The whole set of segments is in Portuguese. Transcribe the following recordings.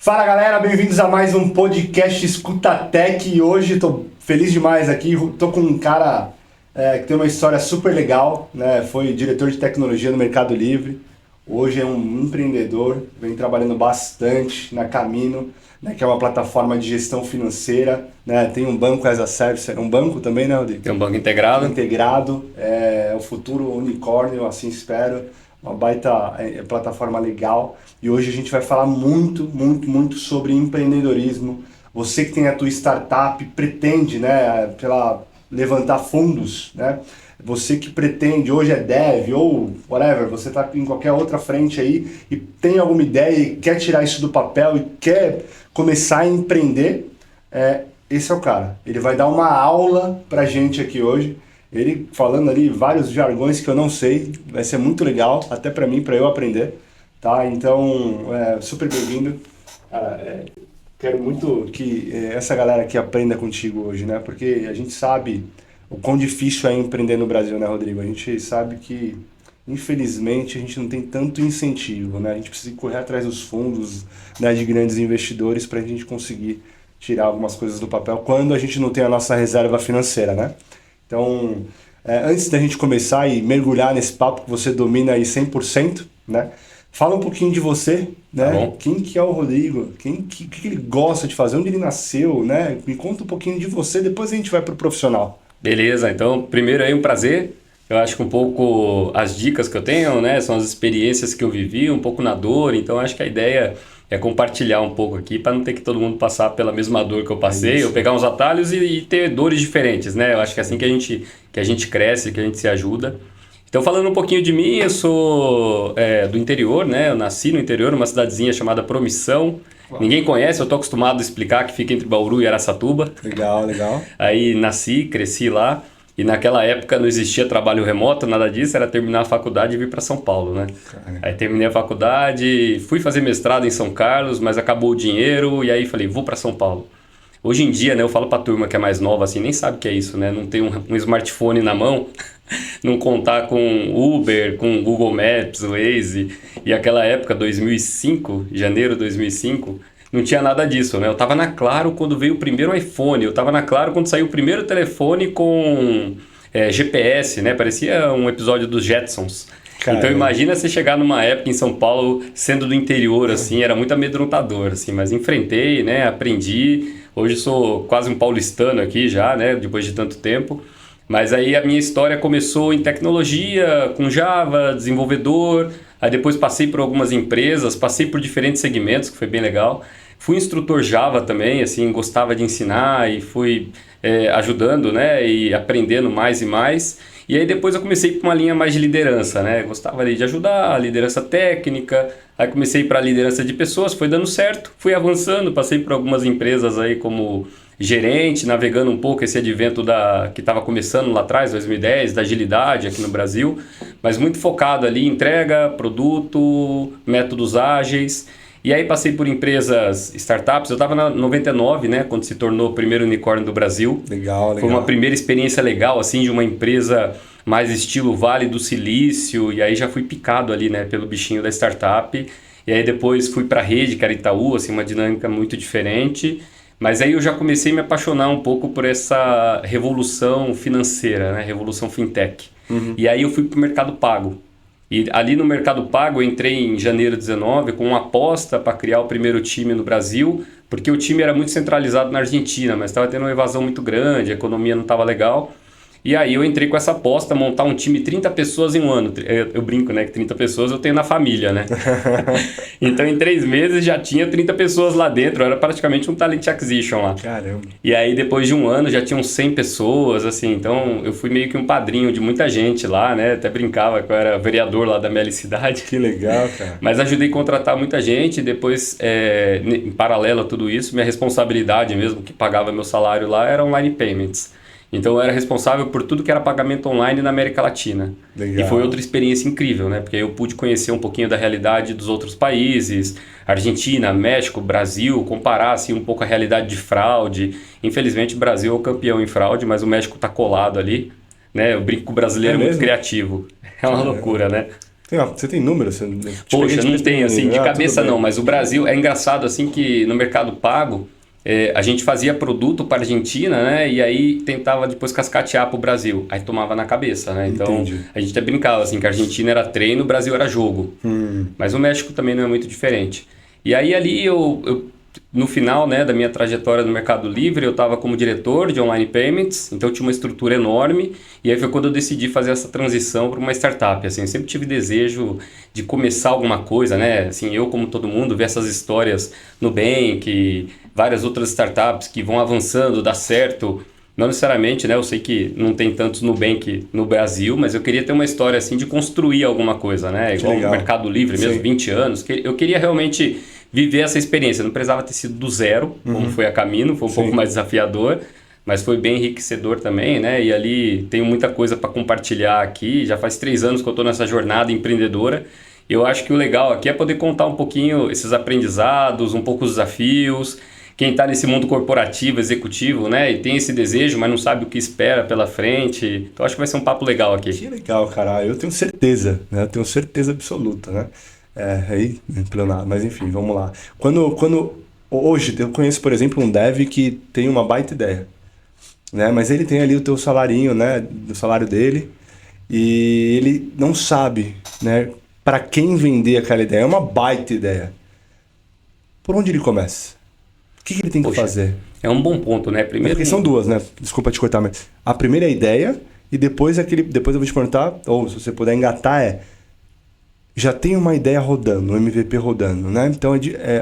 Fala galera, bem-vindos a mais um podcast Escutatec e hoje tô feliz demais aqui, tô com um cara que tem uma história super legal, né? Foi diretor de tecnologia no Mercado Livre, hoje é um empreendedor, vem trabalhando bastante na Camino, né? Que é uma plataforma de gestão financeira, né? Tem um banco as a service, um banco também, né, Rodrigo? Tem um banco integrado. Integrado, é o futuro unicórnio, assim espero. Uma baita plataforma legal. E hoje a gente vai falar muito sobre empreendedorismo. Você que tem a tua startup, pretende, né, levantar fundos, né? Você que pretende, hoje é dev ou whatever, você está em qualquer outra frente aí e tem alguma ideia e quer tirar isso do papel e quer começar a empreender, esse é o cara. Ele vai dar uma aula pra gente aqui hoje. Ele falando ali vários jargões que eu não sei, vai ser muito legal, até para mim, para eu aprender, tá? Então, super bem-vindo. Cara, quero muito que essa galera aqui aprenda contigo hoje, né? Porque a gente sabe o quão difícil é empreender no Brasil, né, Rodrigo? A gente sabe que, infelizmente, a gente não tem tanto incentivo, né? A gente precisa correr atrás dos fundos, né, de grandes investidores para a gente conseguir tirar algumas coisas do papel quando a gente não tem a nossa reserva financeira, né? Então, antes da gente começar e mergulhar nesse papo que você domina aí 100%, né? Fala um pouquinho de você, né? Tá bom. Quem que é o Rodrigo? O que ele gosta de fazer? Onde ele nasceu, né? Me conta um pouquinho de você, depois a gente vai pro profissional. Beleza, então primeiro aí um prazer. Eu acho que um pouco as dicas que eu tenho, né, são as experiências que eu vivi, um pouco na dor, então acho que a ideia é compartilhar um pouco aqui para não ter que todo mundo passar pela mesma dor que eu passei, eu pegar uns atalhos e ter dores diferentes, né? Eu acho que é assim que a gente cresce, que a gente se ajuda. Então, falando um pouquinho de mim, eu sou do interior, né? Eu nasci no interior, numa cidadezinha chamada Promissão. Ninguém conhece, eu tô acostumado a explicar que fica entre Bauru e Araçatuba. Legal, legal. Aí nasci, cresci lá. E naquela época não existia trabalho remoto, nada disso, era terminar a faculdade e vir para São Paulo, né? Aí terminei a faculdade, fui fazer mestrado em São Carlos, mas acabou o dinheiro e aí falei, vou para São Paulo. Hoje em dia, né, eu falo pra turma que é mais nova, assim, nem sabe o que é isso, né? Não ter um smartphone na mão, não contar com Uber, com Google Maps, Waze. E aquela época, 2005, janeiro de 2005, não tinha nada disso, né? Eu tava na Claro quando veio o primeiro iPhone, eu tava na Claro quando saiu o primeiro telefone com GPS, né? Parecia um episódio dos Jetsons. Caramba. Então imagina você chegar numa época em São Paulo, sendo do interior, assim, era muito amedrontador, assim, mas enfrentei, né? Aprendi. Hoje sou quase um paulistano aqui já, né? Depois de tanto tempo. Mas aí a minha história começou em tecnologia, com Java, desenvolvedor. Aí depois passei por algumas empresas, passei por diferentes segmentos, que foi bem legal. Fui instrutor Java também, assim, gostava de ensinar e fui ajudando, né? E aprendendo mais e mais. E aí depois eu comecei por uma linha mais de liderança, né? Gostava ali de ajudar, liderança técnica. Aí comecei para a liderança de pessoas, foi dando certo. Fui avançando, passei por algumas empresas aí como gerente, navegando um pouco esse advento que estava começando lá atrás, 2010, da agilidade aqui no Brasil. Mas muito focado ali em entrega, produto, métodos ágeis. E aí passei por empresas, startups, eu estava na 99, né, quando se tornou o primeiro unicórnio do Brasil. Legal. Foi uma primeira experiência legal, assim, de uma empresa mais estilo Vale do Silício, e aí já fui picado ali, né, pelo bichinho da startup. E aí depois fui para a rede, que era Itaú, assim, uma dinâmica muito diferente. Mas aí eu já comecei a me apaixonar um pouco por essa revolução financeira, né, revolução fintech. E aí eu fui para o mercado pago. E ali no Mercado Pago eu entrei em janeiro de 19 com uma aposta para criar o primeiro time no Brasil, porque o time era muito centralizado na Argentina, mas estava tendo uma evasão muito grande, a economia não estava legal. E aí eu entrei com essa aposta, montar um time de 30 pessoas em um ano. Eu brinco, né, que 30 pessoas eu tenho na família, né? Então em 3 meses já tinha 30 pessoas lá dentro, era praticamente um talent acquisition lá. Caramba. E aí depois de um ano já tinham 100 pessoas, assim, então eu fui meio que um padrinho de muita gente lá, né? Até brincava que eu era vereador lá da minha cidade. Que legal, cara. Mas ajudei a contratar muita gente e depois, em paralelo a tudo isso, minha responsabilidade mesmo, que pagava meu salário lá, era online payments. Então eu era responsável por tudo que era pagamento online na América Latina. Legal. E foi outra experiência incrível, né? Porque eu pude conhecer um pouquinho da realidade dos outros países, Argentina, México, Brasil, comparar assim, um pouco a realidade de fraude. Infelizmente o Brasil é o campeão em fraude, mas o México está colado ali. Né? Eu brinco que o brasileiro é muito criativo. É uma loucura, né? Você tem números? Poxa, não tem, assim, de cabeça não, mas o Brasil, é engraçado, assim, que no Mercado Pago, a gente fazia produto para a Argentina, né? E aí tentava depois cascatear para o Brasil. Aí tomava na cabeça, né? Então, Entendi. a gente até brincava, assim, que a Argentina era treino, o Brasil era jogo. Mas o México também não é muito diferente. E aí ali no final, né, da minha trajetória no Mercado Livre, eu estava como diretor de Online Payments, então eu tinha uma estrutura enorme, e aí foi quando eu decidi fazer essa transição para uma startup. Assim, eu sempre tive desejo de começar alguma coisa, né? Assim, eu, como todo mundo, ver essas histórias no Nubank, várias outras startups que vão avançando, dá certo. Não necessariamente, né? Eu sei que não tem tantos Nubank no Brasil, mas eu queria ter uma história assim de construir alguma coisa, né? Igual o Mercado Livre mesmo, 20 anos. Eu queria realmente viver essa experiência. Não precisava ter sido do zero, como foi a Camino, foi um pouco mais desafiador, mas foi bem enriquecedor também, né? E ali tenho muita coisa para compartilhar aqui. Já faz 3 anos que eu estou nessa jornada empreendedora. Eu acho que o legal aqui é poder contar um pouquinho esses aprendizados, um pouco os desafios. Quem está nesse mundo corporativo, executivo, né? E tem esse desejo, mas não sabe o que espera pela frente. Então acho que vai ser um papo legal aqui. Que legal, cara. Eu tenho certeza, né? Eu tenho certeza absoluta, né? Pleonasmo, mas enfim, vamos lá. Hoje eu conheço, por exemplo, um dev que tem uma baita ideia, né? Mas ele tem ali o teu salarinho, né? Do salário dele, e ele não sabe, né? Para quem vender aquela ideia. É uma baita ideia. Por onde ele começa? O que ele tem que fazer? É um bom ponto, né? Primeiro, porque são duas, né? Desculpa te cortar, mas a primeira é a ideia, e depois eu vou te perguntar, ou se você puder engatar, já tem uma ideia rodando, um MVP rodando, né? Então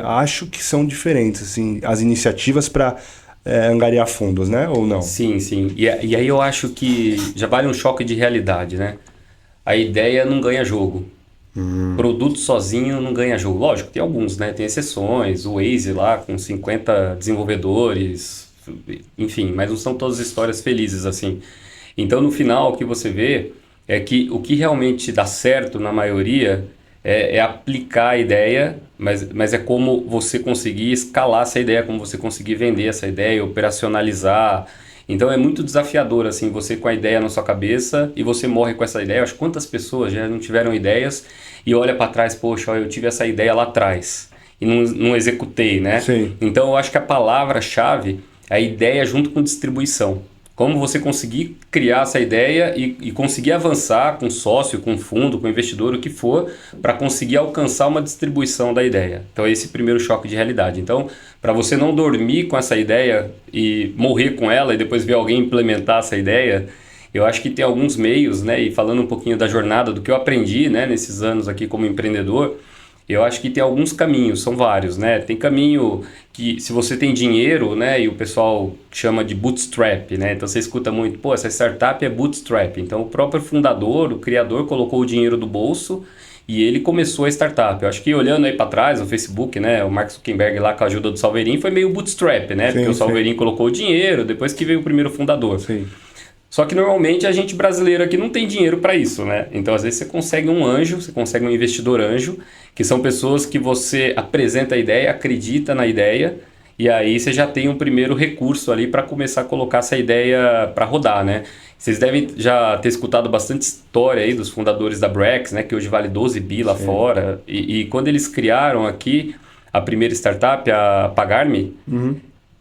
acho que são diferentes, assim, as iniciativas para angariar fundos, né? Ou não? Sim, sim. E aí eu acho que já vale um choque de realidade, né? A ideia não ganha jogo. Produto sozinho não ganha jogo. Lógico, tem alguns, né? Tem exceções. O Waze lá com 50 desenvolvedores, enfim, mas não são todas histórias felizes assim. Então, no final, o que você vê é que o que realmente dá certo na maioria é aplicar a ideia, mas é como você conseguir escalar essa ideia, como você conseguir vender essa ideia, operacionalizar. Então é muito desafiador, assim, você com a ideia na sua cabeça e você morre com essa ideia. Eu acho que quantas pessoas já não tiveram ideias e olha para trás, poxa, eu tive essa ideia lá atrás e não executei, né? Sim. Então eu acho que a palavra-chave é a ideia junto com distribuição. Como você conseguir criar essa ideia e conseguir avançar com sócio, com fundo, com investidor, o que for, para conseguir alcançar uma distribuição da ideia. Então esse é o primeiro choque de realidade. Então, para você não dormir com essa ideia e morrer com ela e depois ver alguém implementar essa ideia, eu acho que tem alguns meios, né? E falando um pouquinho da jornada, do que eu aprendi, né, nesses anos aqui como empreendedor, eu acho que tem alguns caminhos, são vários, né? Tem caminho que, se você tem dinheiro, né? E o pessoal chama de bootstrap, né? Então você escuta muito, pô, essa startup é bootstrap. Então o próprio fundador, o criador, colocou o dinheiro do bolso e ele começou a startup. Eu acho que olhando aí para trás, no Facebook, né? O Mark Zuckerberg lá com a ajuda do Salverin foi meio bootstrap, né? Porque o Salverin colocou o dinheiro, depois que veio o primeiro fundador. Sim. Só que normalmente a gente brasileiro aqui não tem dinheiro para isso, né? Então às vezes você consegue um anjo, você consegue um investidor anjo, que são pessoas que você apresenta a ideia, acredita na ideia, e aí você já tem um primeiro recurso ali para começar a colocar essa ideia para rodar, né? Vocês devem já ter escutado bastante história aí dos fundadores da Brex, né? Que hoje vale 12 bi lá fora. E quando eles criaram aqui a primeira startup, a Pagar.me,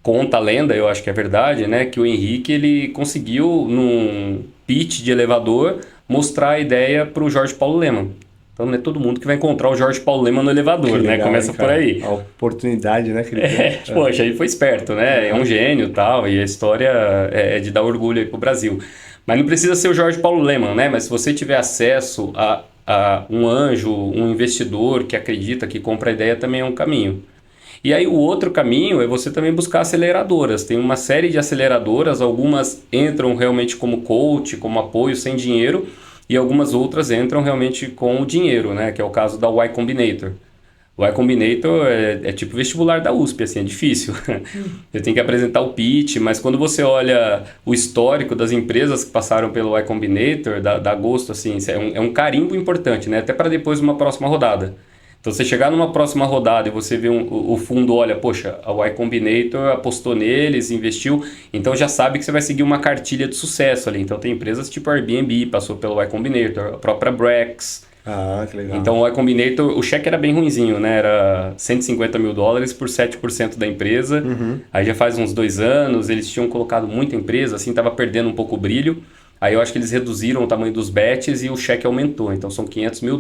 conta a lenda, eu acho que é verdade, né? Que o Henrique, ele conseguiu, num pitch de elevador, mostrar a ideia para o Jorge Paulo Lemann. Então não é todo mundo que vai encontrar o Jorge Paulo Lemann no elevador, legal, né? Começa por aí. A oportunidade, né? Que ele tem. Poxa, aí foi esperto, né? É um gênio e tal, e a história é de dar orgulho aí pro Brasil. Mas não precisa ser o Jorge Paulo Lemann, né? Mas se você tiver acesso a um anjo, um investidor que acredita, que compra a ideia, também é um caminho. E aí o outro caminho é você também buscar aceleradoras. Tem uma série de aceleradoras, algumas entram realmente como coach, como apoio sem dinheiro, e algumas outras entram realmente com o dinheiro, né? Que é o caso da Y Combinator. O Y Combinator é tipo vestibular da USP, assim, é difícil. Você tem que apresentar o pitch, mas quando você olha o histórico das empresas que passaram pelo Y Combinator, dá gosto, assim, é um carimbo importante, né? Até para depois uma próxima rodada. Então, você chegar numa próxima rodada e você vê o fundo, olha, poxa, a Y Combinator apostou neles, investiu, então já sabe que você vai seguir uma cartilha de sucesso ali. Então, tem empresas tipo a Airbnb, passou pelo Y Combinator, a própria Brex. Ah, que legal. Então o Y Combinator, o cheque era bem ruinzinho, né? Era $150 mil por 7% da empresa. Aí já faz uns 2 anos, eles tinham colocado muita empresa, assim, tava perdendo um pouco o brilho. Aí eu acho que eles reduziram o tamanho dos bets e o cheque aumentou. Então são $500 mil.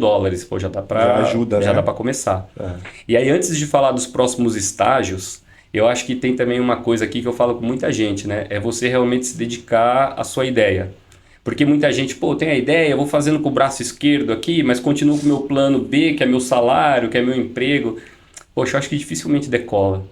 Pô, já dá pra, Já ajuda, já né? dá pra começar. É. E aí antes de falar dos próximos estágios, eu acho que tem também uma coisa aqui que eu falo com muita gente, né? É você realmente se dedicar à sua ideia. Porque muita gente, pô, tem a ideia, eu vou fazendo com o braço esquerdo aqui, mas continuo com o meu plano B, que é meu salário, que é meu emprego. Poxa, eu acho que dificilmente decola.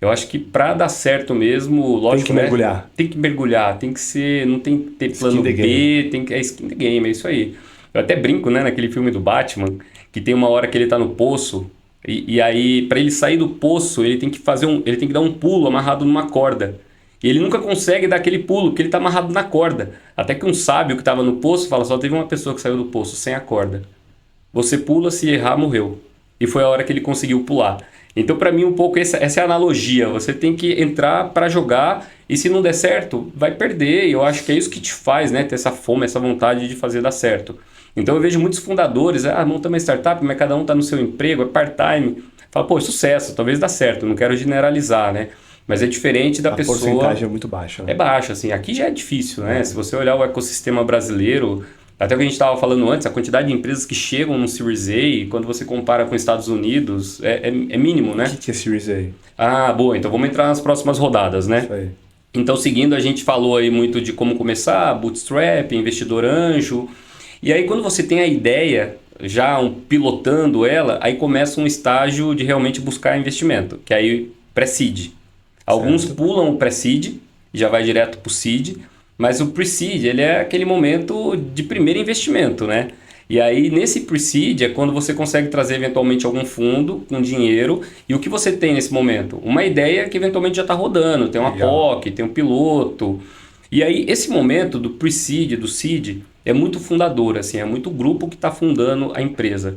Eu acho que para dar certo mesmo, lógico, que mergulhar. né? Tem que mergulhar, tem que ser, não tem que ter plano Skin the B, tem que, é skin the game, é isso aí. Eu até brinco, né, naquele filme do Batman, que tem uma hora que ele tá no poço, e aí, para ele sair do poço, ele tem que ele tem que dar um pulo amarrado numa corda. E ele nunca consegue dar aquele pulo, porque ele tá amarrado na corda. Até que um sábio que estava no poço fala, só teve uma pessoa que saiu do poço sem a corda. Você pula, se errar, morreu. E foi a hora que ele conseguiu pular. Então, para mim, um pouco essa é a analogia. Você tem que entrar para jogar e se não der certo, vai perder. E eu acho que é isso que te faz, né, ter essa fome, essa vontade de fazer dar certo. Então, eu vejo muitos fundadores, monta uma startup, mas cada um está no seu emprego, é part-time. Fala, pô, sucesso, talvez dá certo. Não quero generalizar, né? Mas é diferente da pessoa... A porcentagem é muito baixa, né? É baixa, assim. Aqui já é difícil, né? Se você olhar o ecossistema brasileiro... Até o que a gente estava falando antes, a quantidade de empresas que chegam no Series A, quando você compara com os Estados Unidos, é mínimo, né? O que é Series A? Ah, boa. Então vamos entrar nas próximas rodadas, né? Isso aí. Então, seguindo, a gente falou aí muito de como começar, bootstrap, investidor anjo. E aí, quando você tem a ideia, já pilotando ela, aí começa um estágio de realmente buscar investimento, que é aí pré-seed. Alguns pulam o pré-seed, já vai direto para o seed. Mas o pre-seed, ele é aquele momento de primeiro investimento, né? E aí, nesse pre-seed é quando você consegue trazer eventualmente algum fundo com dinheiro. E o que você tem nesse momento? Uma ideia que eventualmente já está rodando. Tem uma POC, tem um piloto. E aí, esse momento do pre-seed, do seed, é muito fundador, assim, é muito grupo que está fundando a empresa.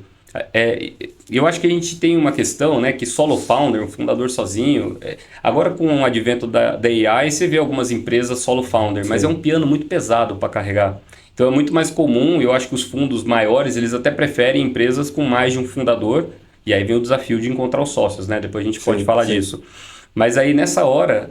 Eu acho que a gente tem uma questão, né, que solo founder, um fundador sozinho, agora com o advento da AI, você vê algumas empresas solo founder, mas é um piano muito pesado para carregar. Então é muito mais comum, eu acho que os fundos maiores, eles até preferem empresas com mais de um fundador, e aí vem o desafio de encontrar os sócios, né? Depois a gente pode falar disso. Mas aí nessa hora,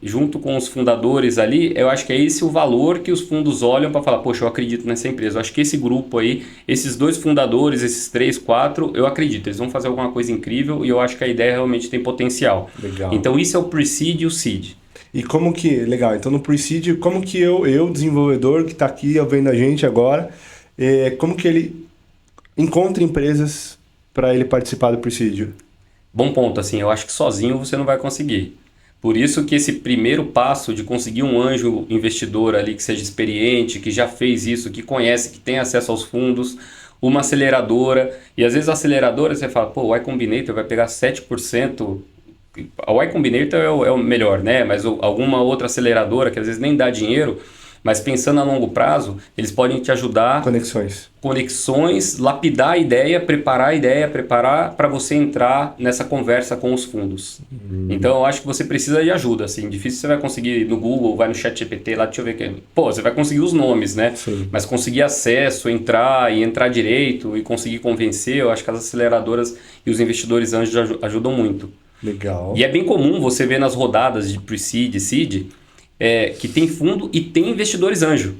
junto com os fundadores ali, eu acho que é esse o valor que os fundos olham para falar, poxa, eu acredito nessa empresa. Eu acho que esse grupo aí, esses 2 fundadores, esses 3, 4, eu acredito. Eles vão fazer alguma coisa incrível e eu acho que a ideia realmente tem potencial. Legal. Então isso é o pre-seed e o seed. E como que, legal, então no pre-seed, como que eu desenvolvedor que está aqui vendo a gente agora, como que ele encontra empresas para ele participar do pre-seed? Bom ponto, assim, eu acho que sozinho você não vai conseguir. Por isso que esse primeiro passo de conseguir um anjo investidor ali que seja experiente, que já fez isso, que conhece, que tem acesso aos fundos, uma aceleradora, e às vezes a aceleradora você fala, pô, o Y Combinator vai pegar 7%, o Y Combinator é o melhor, né? Mas alguma outra aceleradora que às vezes nem dá dinheiro, mas pensando a longo prazo, eles podem te ajudar... Conexões, lapidar a ideia, preparar para você entrar nessa conversa com os fundos. Então, eu acho que você precisa de ajuda, assim. Difícil você vai conseguir no Google, vai no ChatGPT lá, deixa eu ver aqui. Pô, você vai conseguir os nomes, né? Sim. Mas conseguir acesso, entrar direito e conseguir convencer, eu acho que as aceleradoras e os investidores anjos ajudam muito. Legal. E é bem comum você ver nas rodadas de pre-seed e seed que tem fundo e tem investidores anjo.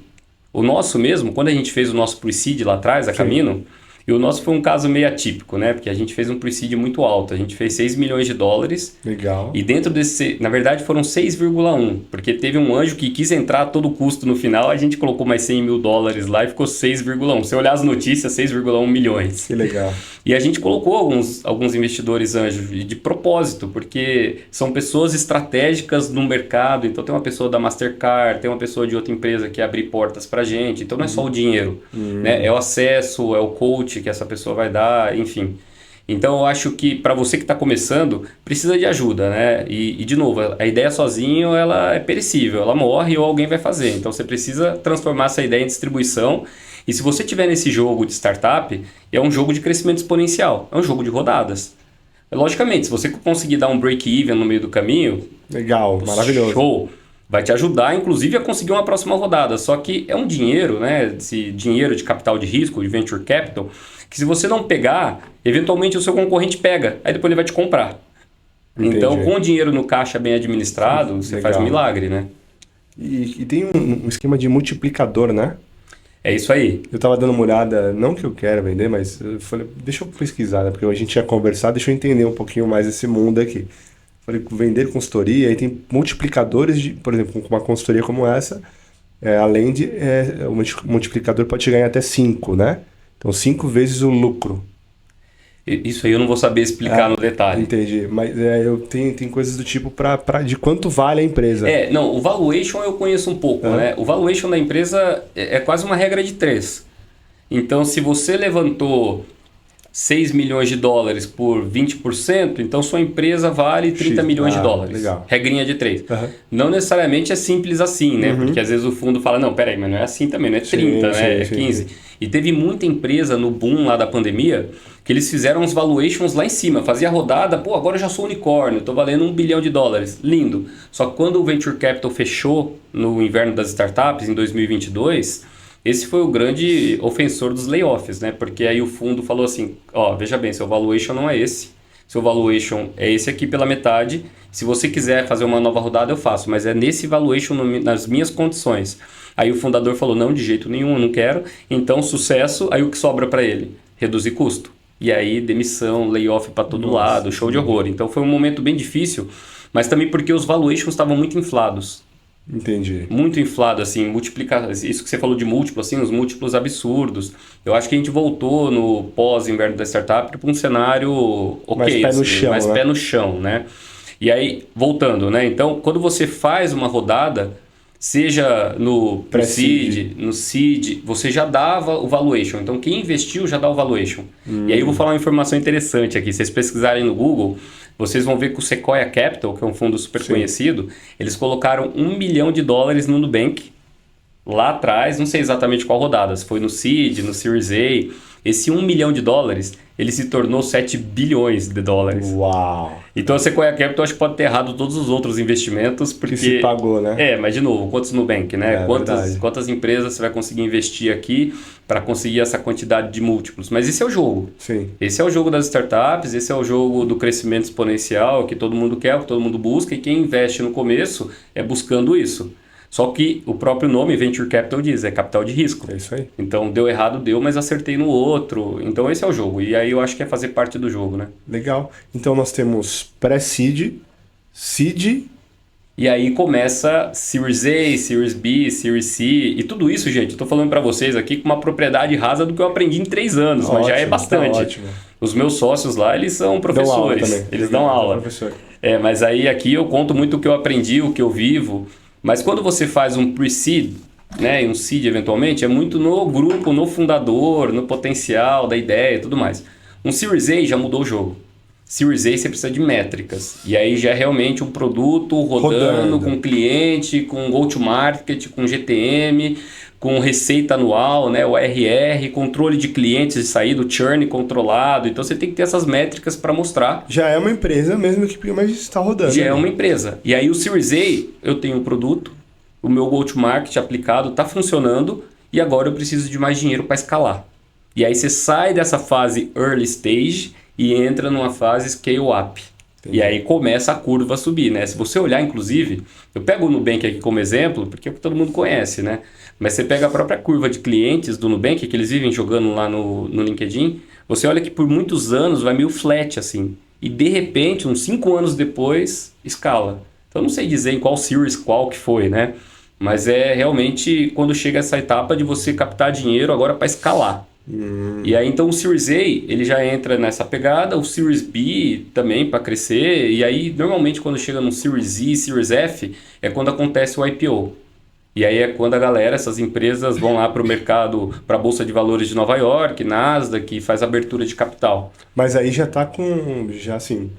O nosso mesmo, quando a gente fez o nosso pre-seed lá atrás, a Camino, e o nosso foi um caso meio atípico, né? Porque a gente fez um pre-seed muito alto. A gente fez $6 milhões. Legal. E dentro desse, na verdade, foram 6,1, porque teve um anjo que quis entrar a todo custo no final, a gente colocou mais $100 mil lá e ficou 6,1. Se você olhar as notícias, 6,1 milhões. Que legal. E a gente colocou alguns investidores anjos de propósito, porque são pessoas estratégicas no mercado. Então tem uma pessoa da Mastercard, tem uma pessoa de outra empresa que abre portas pra gente. Então não é só o dinheiro, né? É o acesso, é o coach que essa pessoa vai dar, enfim. Então eu acho que para você que está começando, precisa de ajuda, né? E de novo, a ideia sozinho ela é perecível, ela morre ou alguém vai fazer. Então você precisa transformar essa ideia em distribuição. E se você estiver nesse jogo de startup, é um jogo de crescimento exponencial, é um jogo de rodadas. Logicamente, se você conseguir dar um break-even no meio do caminho... Legal, maravilhoso. Show! Vai te ajudar, inclusive, a conseguir uma próxima rodada. Só que é um dinheiro, né? Esse dinheiro de capital de risco, de venture capital, que se você não pegar, eventualmente o seu concorrente pega. Aí depois ele vai te comprar. Entendi. Então, com o dinheiro no caixa bem administrado, você faz um milagre, né? E tem um esquema de multiplicador, né? É isso aí. Eu tava dando uma olhada, não que eu quero vender, mas eu falei, deixa eu pesquisar, né? Porque a gente tinha conversado, deixa eu entender um pouquinho mais esse mundo aqui. Falei, vender consultoria, aí tem multiplicadores, por exemplo, com uma consultoria como essa, além de, o multiplicador pode chegar em até 5, né? Então, 5 vezes o lucro. Isso aí eu não vou saber explicar no detalhe. Entendi, mas tem coisas do tipo de quanto vale a empresa. Não, o valuation eu conheço um pouco, né? O valuation da empresa é quase uma regra de 3. Então, se você levantou 6 milhões de dólares por 20%, então sua empresa vale 30 milhões de dólares. Legal. Regrinha de 3. Não necessariamente é simples assim, né? Porque às vezes o fundo fala, não, peraí, mas não é assim também, não é 30, né? É 15. E teve muita empresa no boom lá da pandemia que eles fizeram uns valuations lá em cima. Fazia a rodada, agora eu já sou unicórnio, tô valendo 1 bilhão de dólares. Lindo. Só que quando o Venture Capital fechou no inverno das startups, em 2022... esse foi o grande ofensor dos layoffs, né? Porque aí o fundo falou assim, veja bem, seu valuation não é esse. Seu valuation é esse aqui pela metade. Se você quiser fazer uma nova rodada, eu faço. Mas é nesse valuation, nas minhas condições. Aí o fundador falou, não, de jeito nenhum, eu não quero. Então, sucesso, aí o que sobra para ele? Reduzir custo. E aí, demissão, layoff para todo lado, show de horror. Então, foi um momento bem difícil, mas também porque os valuations estavam muito inflados. Entendi. Muito inflado, assim, multiplicar. Isso que você falou de múltiplo, assim, os múltiplos absurdos. Eu acho que a gente voltou no pós-inverno da startup para um cenário mais pé no chão, mais pé no chão, né? E aí, voltando, né? Então, quando você faz uma rodada, seja no pre-seed, no seed, você já dava o valuation. Então, quem investiu já dá o valuation. E aí eu vou falar uma informação interessante aqui. Se vocês pesquisarem no Google, vocês vão ver que o Sequoia Capital, que é um fundo super conhecido, eles colocaram 1 milhão de dólares no Nubank, lá atrás, não sei exatamente qual rodada, se foi no Seed, no Series A. Esse 1 milhão de dólares, ele se tornou 7 bilhões de dólares. Uau! Então a Sequoia Capital acho que pode ter errado todos os outros investimentos, porque... que se pagou, né? Mas de novo, quantos Nubank, né? Quantas empresas você vai conseguir investir aqui para conseguir essa quantidade de múltiplos? Mas esse é o jogo. Sim. Esse é o jogo das startups, esse é o jogo do crescimento exponencial, que todo mundo quer, que todo mundo busca, e quem investe no começo é buscando isso. Só que o próprio nome Venture Capital diz, é capital de risco. É isso aí. Então, deu errado, deu, mas acertei no outro. Então, esse é o jogo. E aí, eu acho que é fazer parte do jogo, né? Legal. Então, nós temos pré-seed, seed... E aí começa Series A, Series B, Series C. E tudo isso, gente, eu tô falando para vocês aqui com uma propriedade rasa do que eu aprendi em 3 anos. Mas já é bastante. Ótimo. Os meus sócios lá, eles são professores. Eles dão aula. Mas aí aqui eu conto muito o que eu aprendi, o que eu vivo. Mas quando você faz um pre-seed, né, e um seed eventualmente, é muito no grupo, no fundador, no potencial da ideia e tudo mais. Um Series A já mudou o jogo. Series A você precisa de métricas. E aí já é realmente um produto rodando. Com cliente, com go-to-market, com GTM, com receita anual, né, o ARR, controle de clientes de saída, o churn controlado. Então você tem que ter essas métricas para mostrar. Já é uma empresa mesmo que mas está rodando. Já é uma empresa. E aí o Series A, eu tenho um produto, o meu go-to-market aplicado está funcionando e agora eu preciso de mais dinheiro para escalar. E aí você sai dessa fase early stage e entra numa fase scale up. Entendi. E aí começa a curva a subir, né? Se você olhar, inclusive, eu pego o Nubank aqui como exemplo, porque é o que todo mundo conhece, né? Mas você pega a própria curva de clientes do Nubank, que eles vivem jogando lá no LinkedIn, você olha que por muitos anos vai meio flat, assim. E de repente, uns 5 anos depois, escala. Então eu não sei dizer em qual series qual que foi, né? Mas é realmente quando chega essa etapa de você captar dinheiro agora para escalar. E aí então o Series A ele já entra nessa pegada, o Series B também para crescer, e aí normalmente quando chega no Series Z, Series F é quando acontece o IPO. E aí é quando a galera, essas empresas vão lá para o mercado, para a Bolsa de Valores de Nova York, Nasdaq, que faz abertura de capital. Mas aí já está já assim,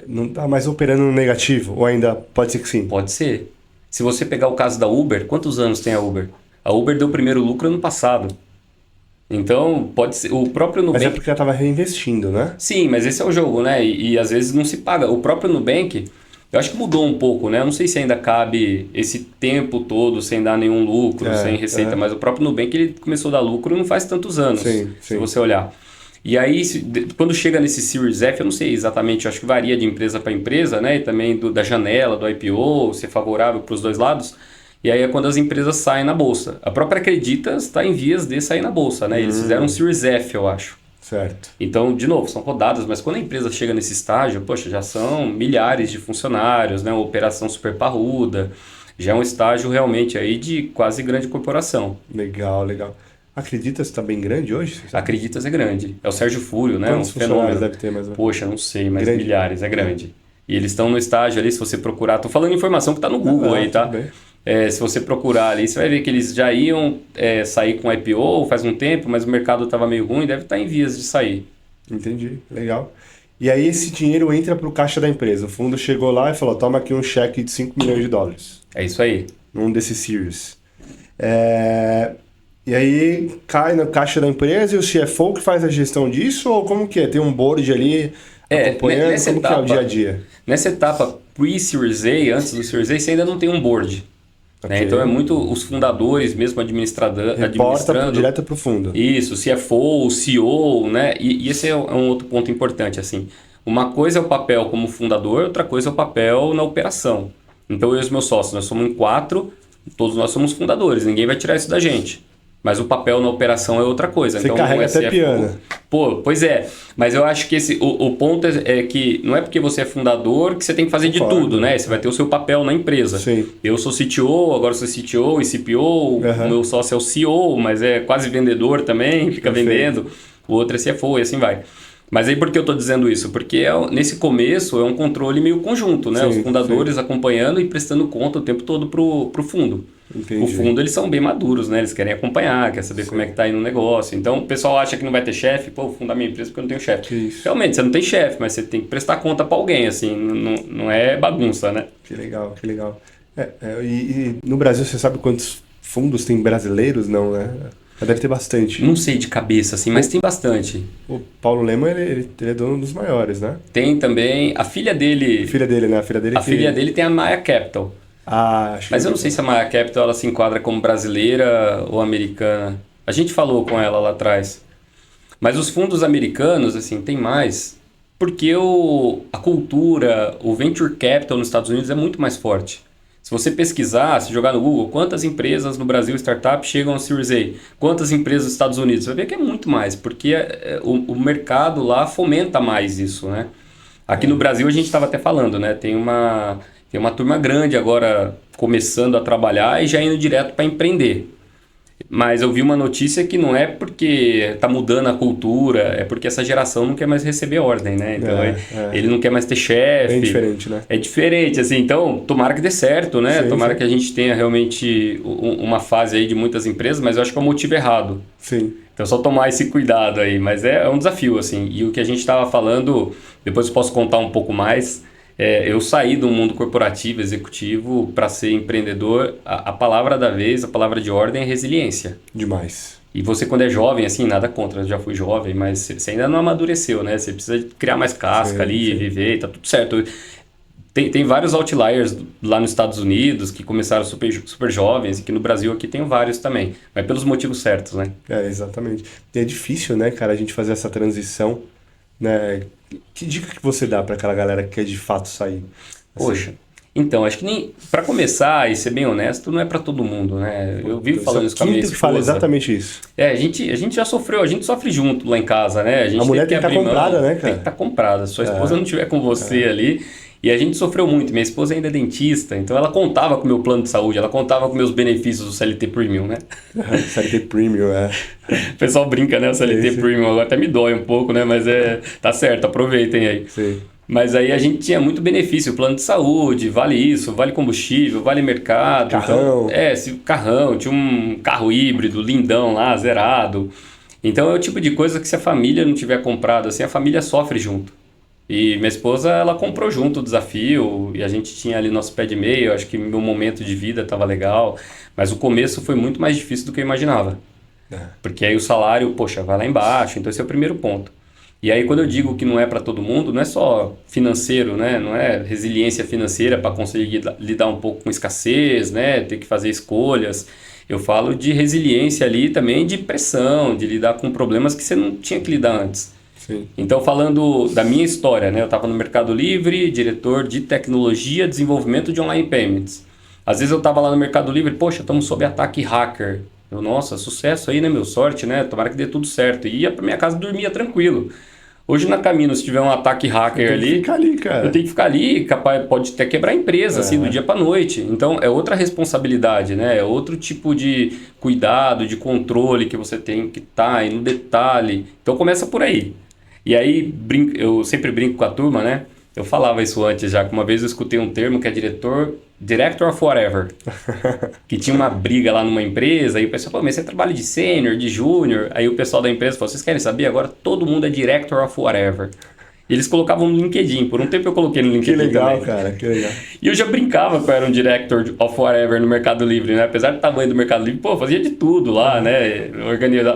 não está mais operando no negativo, ou ainda pode ser que sim? Pode ser. Se você pegar o caso da Uber, quantos anos tem a Uber? A Uber deu o primeiro lucro ano passado. Então, pode ser, o próprio Nubank... Mas é porque ela estava reinvestindo, né? Sim, mas esse é o jogo, né? E às vezes não se paga. O próprio Nubank, Eu acho que mudou um pouco, né? Eu não sei se ainda cabe esse tempo todo sem dar nenhum lucro, sem receita, mas o próprio Nubank ele começou a dar lucro não faz tantos anos, se você olhar. E aí, quando chega nesse Series F, eu não sei exatamente, eu acho que varia de empresa para empresa, né? E também da janela, do IPO, ser favorável para os dois lados. E aí é quando as empresas saem na bolsa. A própria Acreditas está em vias de sair na bolsa, né? Eles fizeram um Series F, eu acho. Certo. Então, de novo, são rodadas, mas quando a empresa chega nesse estágio, poxa, já são milhares de funcionários, né? Uma operação super parruda, já é um estágio realmente aí de quase grande corporação. Legal, legal. Acreditas está bem grande hoje? Acreditas é grande. É o Sérgio Fúrio, né? Quantos Um fenômeno. deve ter mais ou menos? Poxa, não sei, mas Grande. milhares, é grande. E eles estão no estágio ali, se você procurar, tô falando informação que está no Google aí, tá? Se você procurar ali, você vai ver que eles já iam sair com IPO faz um tempo, mas o mercado estava meio ruim, deve estar em vias de sair. Entendi, legal. E aí esse dinheiro entra para o caixa da empresa. O fundo chegou lá e falou, toma aqui um cheque de 5 milhões de dólares. É isso aí. Num desses series. E aí cai na caixa da empresa e o CFO que faz a gestão disso? Ou como que é? Tem um board ali acompanhando? Como que é o dia a dia? Nessa etapa pre-Series A, antes do Series A, você ainda não tem um board. Okay. Né? Então é muito os fundadores mesmo administrando. Direto para o fundo. Isso, o CFO, o CEO, né? E esse é um outro ponto importante, assim. Uma coisa é o papel como fundador, outra coisa é o papel na operação. Então eu e os meus sócios, nós somos em 4, todos nós somos fundadores, ninguém vai tirar isso da gente. Mas o papel na operação é outra coisa. Você então, carrega até piano. Pô, pois é. Mas eu acho que o ponto é que não é porque você é fundador que você tem que fazer de tudo, né? Você vai ter o seu papel na empresa. Sim. Eu sou CTO, agora sou CTO e CPO. O meu sócio é o CEO, mas é quase vendedor também, fica vendendo. O outro é CFO e assim vai. Mas aí por que eu estou dizendo isso? Porque nesse começo é um controle meio conjunto, né? Os fundadores acompanhando e prestando conta o tempo todo pro fundo. Entendi. O fundo, eles são bem maduros, né? Eles querem acompanhar, quer saber como é que tá aí no negócio. Então, o pessoal acha que não vai ter chefe. Pô, vou fundar minha empresa porque eu não tenho chefe. Realmente, você não tem chefe, mas você tem que prestar conta para alguém, assim. Não é bagunça, né? Que legal, que legal. E no Brasil, você sabe quantos fundos tem brasileiros? Não, né? Deve ter bastante. Não sei de cabeça, assim, mas tem bastante. O Paulo Lema, ele é dono dos maiores, né? Tem também. A filha dele... A filha dele, né? Filha dele tem a Maya Capital. Mas eu não sei se a Maya Capital ela se enquadra como brasileira ou americana. A gente falou com ela lá atrás. Mas os fundos americanos, assim, tem mais. Porque a cultura, o venture capital nos Estados Unidos é muito mais forte. Se você pesquisar, se jogar no Google, quantas empresas no Brasil, startup, chegam ao Series A? Quantas empresas nos Estados Unidos? Você vai ver que é muito mais, porque o mercado lá fomenta mais isso, né? Aqui no Brasil a gente estava até falando, né? Tem uma turma grande agora começando a trabalhar e já indo direto para empreender. Mas eu vi uma notícia que não é porque está mudando a cultura, é porque essa geração não quer mais receber ordem, né? Então ele não quer mais ter chefe. É diferente, né? É diferente, assim. Então, tomara que dê certo, né? Tomara que a gente tenha realmente uma fase aí de muitas empresas, mas eu acho que é o motivo errado. Sim. Então, só tomar esse cuidado aí. Mas é um desafio, assim. E o que a gente estava falando, depois eu posso contar um pouco mais. Eu saí do mundo corporativo, executivo, para ser empreendedor. A palavra da vez, a palavra de ordem é resiliência. Demais. E você, quando é jovem, assim, nada contra, eu já fui jovem, mas você ainda não amadureceu, né? Você precisa criar mais casca viver, tá tudo certo. Tem vários outliers lá nos Estados Unidos que começaram super, super jovens e que no Brasil aqui tem vários também, mas pelos motivos certos, né? Exatamente. E é difícil, né, cara, a gente fazer essa transição, né? Que dica que você dá para aquela galera que quer de fato sair? Assim. Poxa, então, acho que nem para começar e ser bem honesto, não é para todo mundo, né? Eu vivo falando isso com a minha esposa. Fala exatamente isso. A gente já sofreu, a gente sofre junto lá em casa, né? A mulher tem que estar comprada, né, cara? Tem que estar comprada. Se sua esposa não estiver com você ali... E a gente sofreu muito. Minha esposa ainda é dentista, então ela contava com o meu plano de saúde, ela contava com meus benefícios do CLT Premium, né? CLT Premium, O pessoal brinca, né? O CLT Premium agora até me dói um pouco, né? Mas tá certo, aproveitem aí. Sim. Mas aí a gente tinha muito benefício, plano de saúde, vale isso, vale combustível, vale mercado. Carrão. Então, carrão, tinha um carro híbrido, lindão lá, zerado. Então é o tipo de coisa que se a família não tiver comprado assim, a família sofre junto. E minha esposa, ela comprou junto o desafio e a gente tinha ali nosso pé de meio, acho que meu momento de vida estava legal, mas o começo foi muito mais difícil do que eu imaginava. Porque aí o salário, poxa, vai lá embaixo, então esse é o primeiro ponto. E aí quando eu digo que não é para todo mundo, não é só financeiro, né? Não é resiliência financeira para conseguir lidar um pouco com escassez, né? Ter que fazer escolhas. Eu falo de resiliência ali também, de pressão, de lidar com problemas que você não tinha que lidar antes. Sim. Então, falando da minha história, né? Eu estava no Mercado Livre, diretor de tecnologia, desenvolvimento de online payments. Às vezes eu estava lá no Mercado Livre, poxa, estamos sob ataque hacker. Eu, nossa, sucesso aí, né, meu? Sorte, né? Tomara que dê tudo certo. E ia para minha casa e dormia tranquilo. Hoje na Camino, se tiver um ataque hacker ali, Fica ali, cara. eu tenho que ficar ali, capaz, pode até quebrar a empresa, assim, do dia para noite. Então, é outra responsabilidade, né? É outro tipo de cuidado, de controle que você tem que estar aí no detalhe. Então, começa por aí. E aí, eu sempre brinco com a turma, né? Eu falava isso antes já, que uma vez eu escutei um termo que é Director of Whatever, que tinha uma briga lá numa empresa, e o pessoal falou, mas você trabalha de sênior, de júnior? Aí o pessoal da empresa falou, vocês querem saber? Agora todo mundo é Director of Whatever. E eles colocavam no LinkedIn, por um tempo eu coloquei no LinkedIn. Que legal, também. cara, que legal. E eu já brincava que eu era um Director of Whatever no Mercado Livre, né? Apesar do tamanho do Mercado Livre, pô, fazia de tudo lá, né?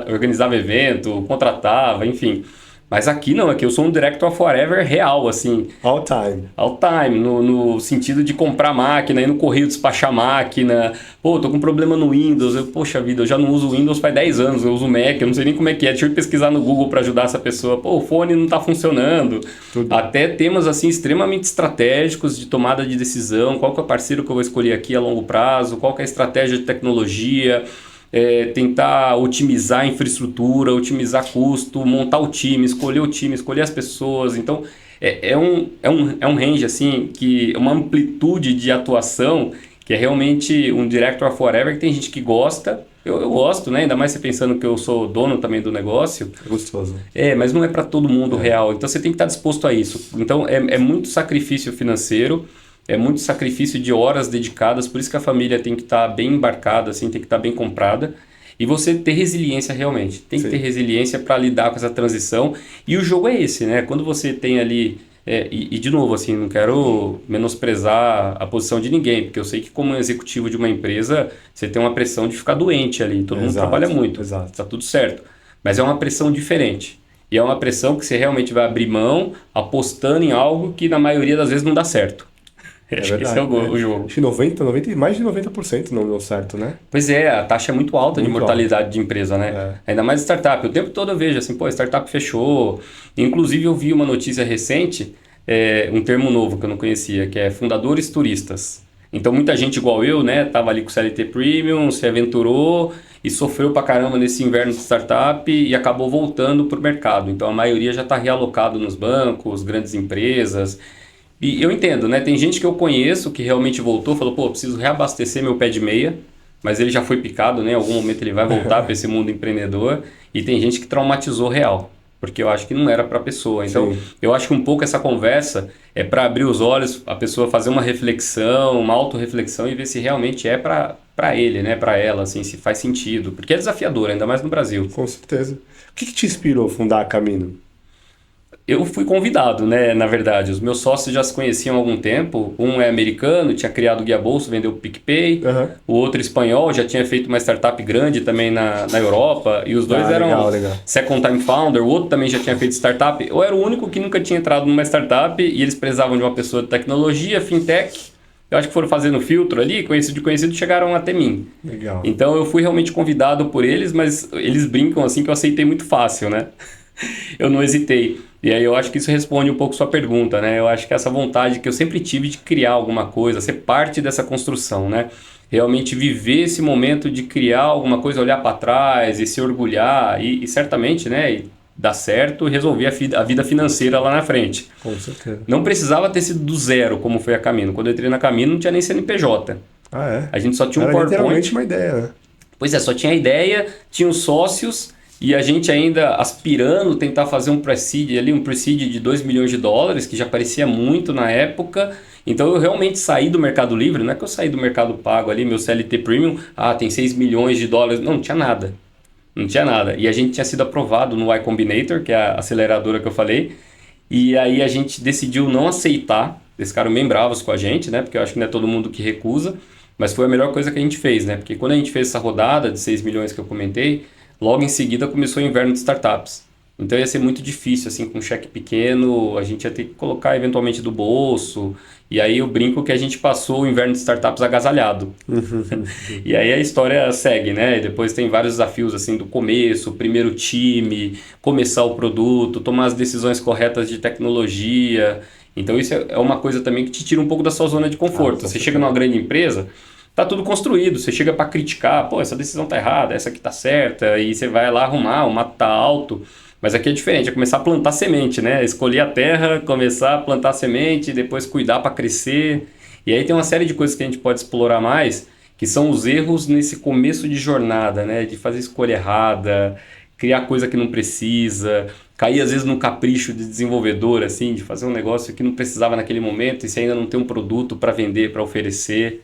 Organizava evento, contratava, enfim. Mas aqui não, aqui eu sou um Director of Whatever real, assim. All time. All time, no sentido de comprar máquina, ir no correio despachar máquina. Pô, tô com problema no Windows. Poxa vida, eu já não uso Windows faz 10 anos, eu uso Mac, eu não sei nem como é que é. Deixa eu pesquisar no Google para ajudar essa pessoa. Pô, o fone não tá funcionando. Tudo. Até temas assim extremamente estratégicos de tomada de decisão. Qual que é o parceiro que eu vou escolher aqui a longo prazo? Qual que é a estratégia de tecnologia? Tentar otimizar a infraestrutura, otimizar custo, montar o time, escolher as pessoas. Então, é um range, assim, uma amplitude de atuação que é realmente um Director of Whatever, que tem gente que gosta. Eu gosto, né? Ainda mais você pensando que eu sou dono também do negócio. É gostoso. Mas não é para todo mundo real. Então, você tem que estar disposto a isso. Então, é muito sacrifício financeiro. É muito sacrifício de horas dedicadas, por isso que a família tem que estar bem embarcada, assim, tem que estar bem comprada. E você ter resiliência realmente. Tem que ter resiliência para lidar com essa transição. E o jogo é esse, né? Quando você tem ali... de novo, assim, não quero menosprezar a posição de ninguém, porque eu sei que como executivo de uma empresa, você tem uma pressão de ficar doente ali. Todo mundo trabalha muito, está tudo certo. Mas é uma pressão diferente. E é uma pressão que você realmente vai abrir mão, apostando em algo que na maioria das vezes não dá certo. Acho que esse é o jogo. Acho que mais de 90% não deu certo, né? Pois é, a taxa é muito alta de mortalidade de empresa, né? Ainda mais startup. O tempo todo eu vejo assim, pô, startup fechou. Inclusive eu vi uma notícia recente, um termo novo que eu não conhecia, que é fundadores turistas. Então muita gente igual eu, né, tava ali com o CLT Premium, se aventurou e sofreu pra caramba nesse inverno de startup e acabou voltando pro mercado. Então a maioria já está realocado nos bancos, grandes empresas. E eu entendo, né? Tem gente que eu conheço que realmente voltou, falou, pô, preciso reabastecer meu pé de meia, mas ele já foi picado, né? Em algum momento ele vai voltar para esse mundo empreendedor. E tem gente que traumatizou real, porque eu acho que não era para a pessoa. Então, eu acho que um pouco essa conversa é para abrir os olhos, a pessoa fazer uma reflexão, uma autorreflexão e ver se realmente é para ele, né? Para ela, assim, se faz sentido. Porque é desafiador, ainda mais no Brasil. Com certeza. O que te inspirou a fundar a Camino? Eu fui convidado, né, na verdade. Os meus sócios já se conheciam há algum tempo. Um é americano, tinha criado o Guia Bolso, vendeu o PicPay. O outro espanhol, já tinha feito uma startup grande também na Europa. E os dois eram second time founder. O outro também já tinha feito startup. Eu era o único que nunca tinha entrado numa startup e eles precisavam de uma pessoa de tecnologia, fintech. Eu acho que foram fazendo filtro ali, conhecido, chegaram até mim. Legal. Então eu fui realmente convidado por eles, mas eles brincam assim que eu aceitei muito fácil, né? Eu não hesitei. E aí eu acho que isso responde um pouco sua pergunta, né? Eu acho que essa vontade que eu sempre tive de criar alguma coisa, ser parte dessa construção, né? Realmente viver esse momento de criar alguma coisa, olhar para trás e se orgulhar e certamente, né? E dar certo e resolver a vida financeira lá na frente. Com certeza. Não precisava ter sido do zero, como foi a Camino. Quando eu entrei na Camino não tinha nem CNPJ. Ah, é? A gente só tinha um Era PowerPoint. literalmente uma ideia, né? Pois é, só tinha a ideia, tinha os sócios... E a gente ainda aspirando tentar fazer um pre-seed ali, um pre-seed de 2 milhões de dólares, que já parecia muito na época. Então eu realmente saí do Mercado Livre, não é que eu saí do Mercado Pago ali, meu CLT Premium, tem 6 milhões de dólares. Não tinha nada. Não tinha nada. E a gente tinha sido aprovado no Y Combinator, que é a aceleradora que eu falei. E aí a gente decidiu não aceitar. Eles ficaram bem bravos com a gente, né? Porque eu acho que não é todo mundo que recusa. Mas foi a melhor coisa que a gente fez, né? Porque quando a gente fez essa rodada de 6 milhões que eu comentei, logo em seguida começou o inverno de startups. Então ia ser muito difícil, assim, com um cheque pequeno, a gente ia ter que colocar eventualmente do bolso. E aí eu brinco que a gente passou o inverno de startups agasalhado. E aí a história segue, né? E depois tem vários desafios, assim, do começo, primeiro time, começar o produto, tomar as decisões corretas de tecnologia. Então isso é uma coisa também que te tira um pouco da sua zona de conforto. Você chega numa grande empresa, tá tudo construído, você chega para criticar, pô, essa decisão tá errada, essa aqui tá certa, e você vai lá arrumar, o mato tá alto. Mas aqui é diferente, é começar a plantar semente, né? Escolher a terra, começar a plantar semente, depois cuidar para crescer. E aí tem uma série de coisas que a gente pode explorar mais, que são os erros nesse começo de jornada, né? De fazer escolha errada, criar coisa que não precisa, cair às vezes no capricho de desenvolvedor, assim, de fazer um negócio que não precisava naquele momento e você ainda não tem um produto para vender, para oferecer.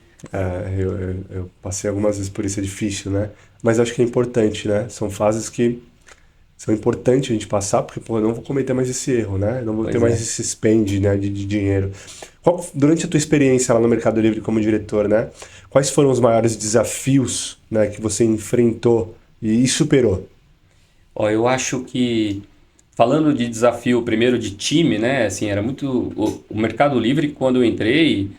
Eu passei algumas vezes por isso, é difícil, né? Mas acho que é importante, né? São fases que são importantes a gente passar, porque, pô, eu não vou cometer mais esse erro, né? Eu não vou ter mais esse spend, né, de dinheiro. Durante a tua experiência lá no Mercado Livre como diretor, né? Quais foram os maiores desafios, né, que você enfrentou e superou? Ó, eu acho que, falando de desafio primeiro de time, né? Assim, era muito. O Mercado Livre, quando eu entrei,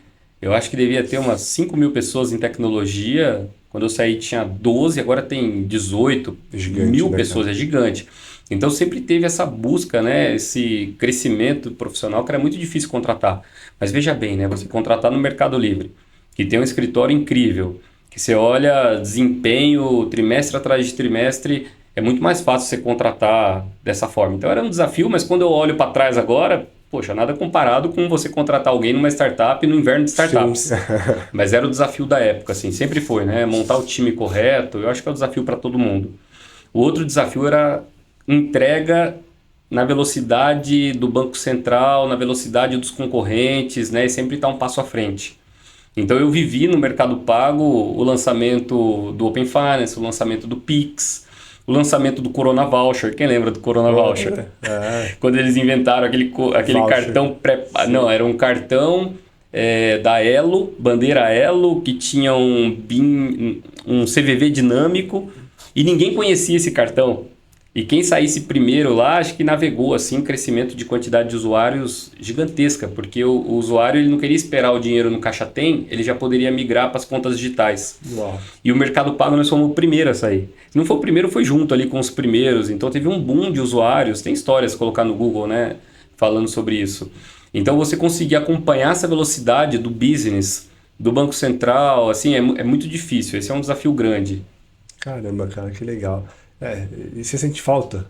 eu acho que devia ter umas 5.000 pessoas em tecnologia. Quando eu saí tinha 12, agora tem 18 Gigante, mil né, pessoas, cara? é gigante. Então sempre teve essa busca, né? Esse crescimento profissional que era muito difícil contratar. Mas veja bem, né? Você contratar no Mercado Livre, que tem um escritório incrível, que você olha desempenho trimestre atrás de trimestre, é muito mais fácil você contratar dessa forma. Então era um desafio, mas quando eu olho para trás agora, poxa, nada comparado com você contratar alguém numa startup no inverno de Sim. startups. Mas era o desafio da época, assim, sempre foi, né? Montar o time correto, eu acho que é o desafio para todo mundo. O outro desafio era entrega na velocidade do Banco Central, na velocidade dos concorrentes, né? E sempre estar um passo à frente. Então eu vivi no Mercado Pago o lançamento do Open Finance, o lançamento do Pix, o lançamento do Corona Voucher. Quem lembra do Corona Voucher? Quando eles inventaram aquele Voucher. cartão pré... Não, era um cartão da Elo, bandeira Elo, que tinha um CVV dinâmico e ninguém conhecia esse cartão. E quem saísse primeiro lá, acho que navegou assim, um crescimento de quantidade de usuários gigantesca, porque o usuário ele não queria esperar o dinheiro no caixa tem, ele já poderia migrar para as contas digitais. Uau. E o Mercado Pago nós fomos o primeiro a sair. Se não foi o primeiro, foi junto ali com os primeiros. Então teve um boom de usuários. Tem histórias colocar no Google, né? Falando sobre isso. Então você conseguir acompanhar essa velocidade do business, do Banco Central, assim, é muito difícil. Esse é um desafio grande. Caramba, cara, que legal. E você sente falta?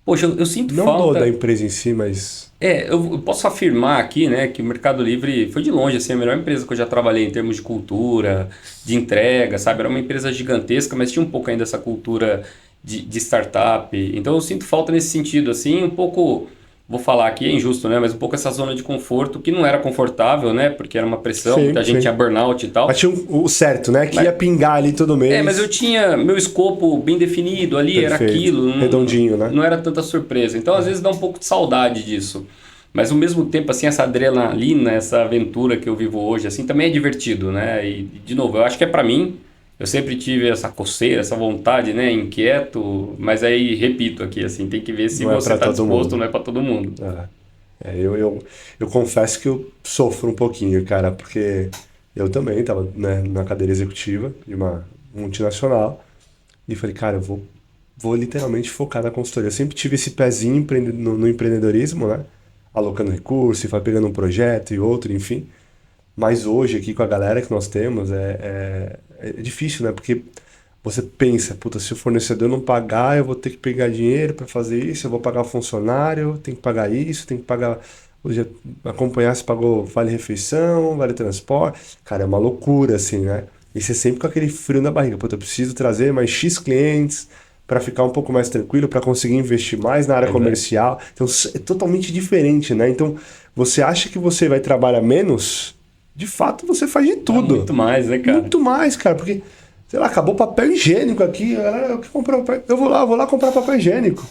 Poxa, eu sinto Não falta... da empresa em si, mas... Eu posso afirmar aqui, né, que o Mercado Livre foi de longe assim, a melhor empresa que eu já trabalhei em termos de cultura, de entrega, sabe? Era uma empresa gigantesca, mas tinha um pouco ainda essa cultura de startup. Então eu sinto falta nesse sentido, assim, um pouco, vou falar aqui, é injusto, né, mas um pouco essa zona de conforto, que não era confortável, né, porque era uma pressão, Sim, muita gente sim. tinha burnout e tal. Mas tinha o certo, né? Que ia pingar ali todo mês. Mas eu tinha meu escopo bem definido ali, era Perfeito. aquilo. Redondinho, né? Não era tanta surpresa. Então, às vezes, dá um pouco de saudade disso. Mas, ao mesmo tempo, assim, essa adrenalina, essa aventura que eu vivo hoje, assim, também é divertido, né? E, de novo, eu acho que é pra mim. Eu sempre tive essa coceira, essa vontade, né? Inquieto. Mas aí, repito aqui, assim, tem que ver se Não é você pra tá todo disposto, mundo. não é pra todo mundo. Eu confesso que eu sofro um pouquinho, cara, porque eu também estava, né, na cadeira executiva de uma multinacional e falei, cara, eu vou literalmente focar na consultoria. Eu sempre tive esse pezinho no empreendedorismo, né? Alocando recurso, e vai pegando um projeto e outro, enfim. Mas hoje, aqui com a galera que nós temos, é difícil, né? Porque você pensa, puta, se o fornecedor não pagar, eu vou ter que pegar dinheiro para fazer isso, eu vou pagar o funcionário, tem que pagar isso, tem que pagar. Hoje, acompanhar se pagou vale-refeição, vale-transporte. Cara, é uma loucura, assim, né? E você sempre com aquele frio na barriga. Puta, eu preciso trazer mais X clientes para ficar um pouco mais tranquilo, para conseguir investir mais na área comercial. Então, é totalmente diferente, né? Então, você acha que você vai trabalhar menos? De fato, você faz de tudo. Muito mais, né, cara? Muito mais, cara, porque, sei lá, acabou papel higiênico aqui, eu quero comprar eu vou lá comprar papel higiênico.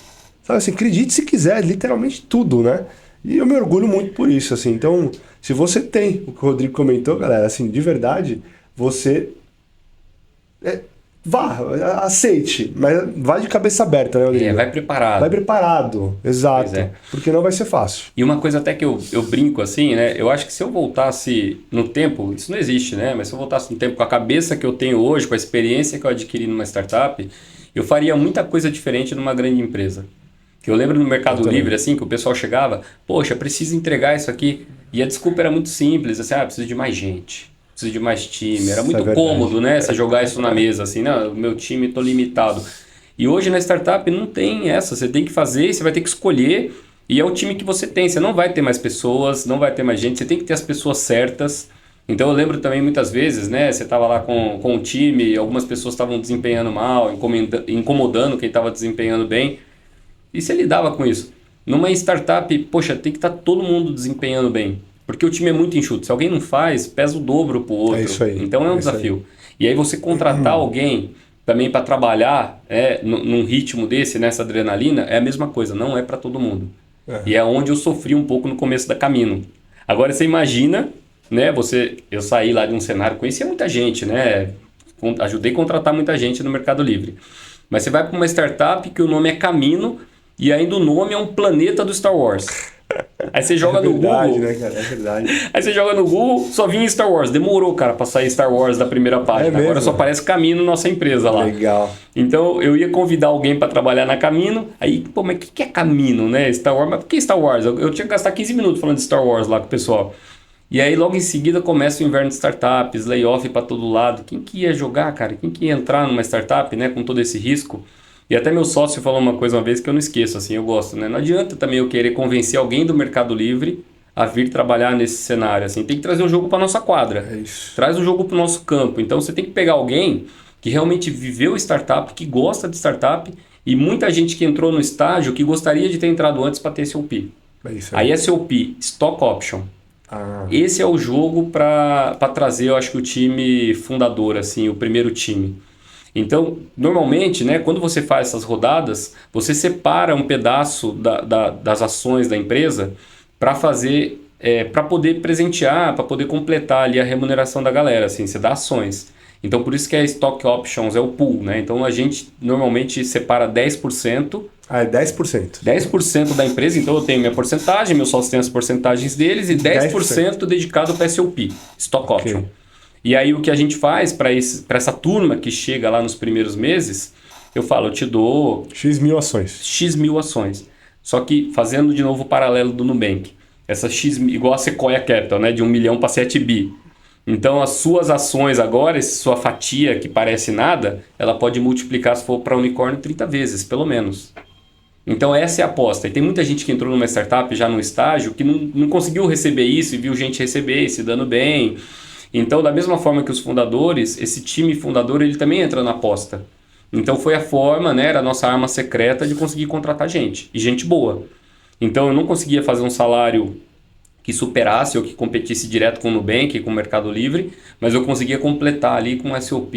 Sabe assim, acredite se quiser, literalmente tudo, né? E eu me orgulho muito por isso, assim. Então, se você tem o que o Rodrigo comentou, galera, assim, de verdade, você vá, aceite, mas vai de cabeça aberta, né, Rodrigo? Vai preparado. Vai preparado, exato. Pois é. Porque não vai ser fácil. E uma coisa até que eu brinco assim, né? Eu acho que se eu voltasse no tempo, isso não existe, né? Mas se eu voltasse no tempo com a cabeça que eu tenho hoje, com a experiência que eu adquiri numa startup, eu faria muita coisa diferente numa grande empresa. Que eu lembro no Mercado Livre, assim, que o pessoal chegava, poxa, preciso entregar isso aqui. E a desculpa era muito simples, assim, preciso de mais gente, preciso de mais time. Era muito cômodo, né? Você jogar isso na mesa, assim, não, o meu time, tô limitado. E hoje na startup não tem essa, você tem que fazer, você vai ter que escolher, e é o time que você tem. Você não vai ter mais pessoas, não vai ter mais gente, você tem que ter as pessoas certas. Então eu lembro também muitas vezes, né? Você estava lá com o time, algumas pessoas estavam desempenhando mal, incomodando quem estava desempenhando bem. E você lidava com isso. Numa startup, poxa, tem que estar todo mundo desempenhando bem. Porque o time é muito enxuto. Se alguém não faz, pesa o dobro pro outro. É isso aí. Então é um desafio. E aí você contratar alguém também para trabalhar num ritmo desse, nessa adrenalina, é a mesma coisa. Não é para todo mundo. E é onde eu sofri um pouco no começo da Camino. Agora você imagina, né? Eu saí lá de um cenário, conhecia muita gente, né? Ajudei a contratar muita gente no Mercado Livre. Mas você vai para uma startup que o nome é Camino, e ainda o nome é um planeta do Star Wars. Aí você joga no Google. Né, cara? É verdade. Aí você joga no Google, só vinha Star Wars. Demorou, cara, pra sair Star Wars da primeira página. Agora só aparece Camino, nossa empresa lá. Legal. Então eu ia convidar alguém pra trabalhar na Camino. Aí, pô, mas o que é Camino, né? Star Wars, mas por que Star Wars? Eu tinha que gastar 15 minutos falando de Star Wars lá com o pessoal. E aí logo em seguida começa o inverno de startups, layoff pra todo lado. Quem que ia jogar, cara? Quem que ia entrar numa startup, né, com todo esse risco? E até meu sócio falou uma coisa uma vez que eu não esqueço, assim, eu gosto, né? Não adianta também eu querer convencer alguém do Mercado Livre a vir trabalhar nesse cenário, assim. Tem que trazer o jogo para nossa quadra. É isso. Traz o jogo para o nosso campo. Então você tem que pegar alguém que realmente viveu startup, que gosta de startup, e muita gente que entrou no estágio que gostaria de ter entrado antes para ter SOP. É isso aí. Aí SOP, Stock Option. Ah. Esse é o jogo para trazer, eu acho que o time fundador, assim, o primeiro time. Então, normalmente, né, quando você faz essas rodadas, você separa um pedaço das ações da empresa para fazer, para poder presentear, para poder completar ali a remuneração da galera, assim, você dá ações. Então, por isso que é Stock Options, é o pool, né? Então, a gente normalmente separa 10%. Ah, é 10%. 10% da empresa, então eu tenho minha porcentagem, meus sócios têm as porcentagens deles e 10% dedicado para SOP, Stock Option. Okay. E aí o que a gente faz para essa turma que chega lá nos primeiros meses, eu falo, eu te dou X mil ações. X mil ações. Só que fazendo de novo o paralelo do Nubank. Essa X, igual a Sequoia Capital, né, de 1 milhão para 7 bi. Então as suas ações agora, sua fatia que parece nada, ela pode multiplicar, se for para unicórnio, 30 vezes, pelo menos. Então essa é a aposta. E tem muita gente que entrou numa startup já no estágio que não conseguiu receber isso e viu gente receber, se dando bem. Então, da mesma forma que os fundadores, esse time fundador ele também entra na aposta. Então foi a forma, né, era a nossa arma secreta de conseguir contratar gente, e gente boa. Então eu não conseguia fazer um salário que superasse ou que competisse direto com o Nubank, com o Mercado Livre, mas eu conseguia completar ali com o SOP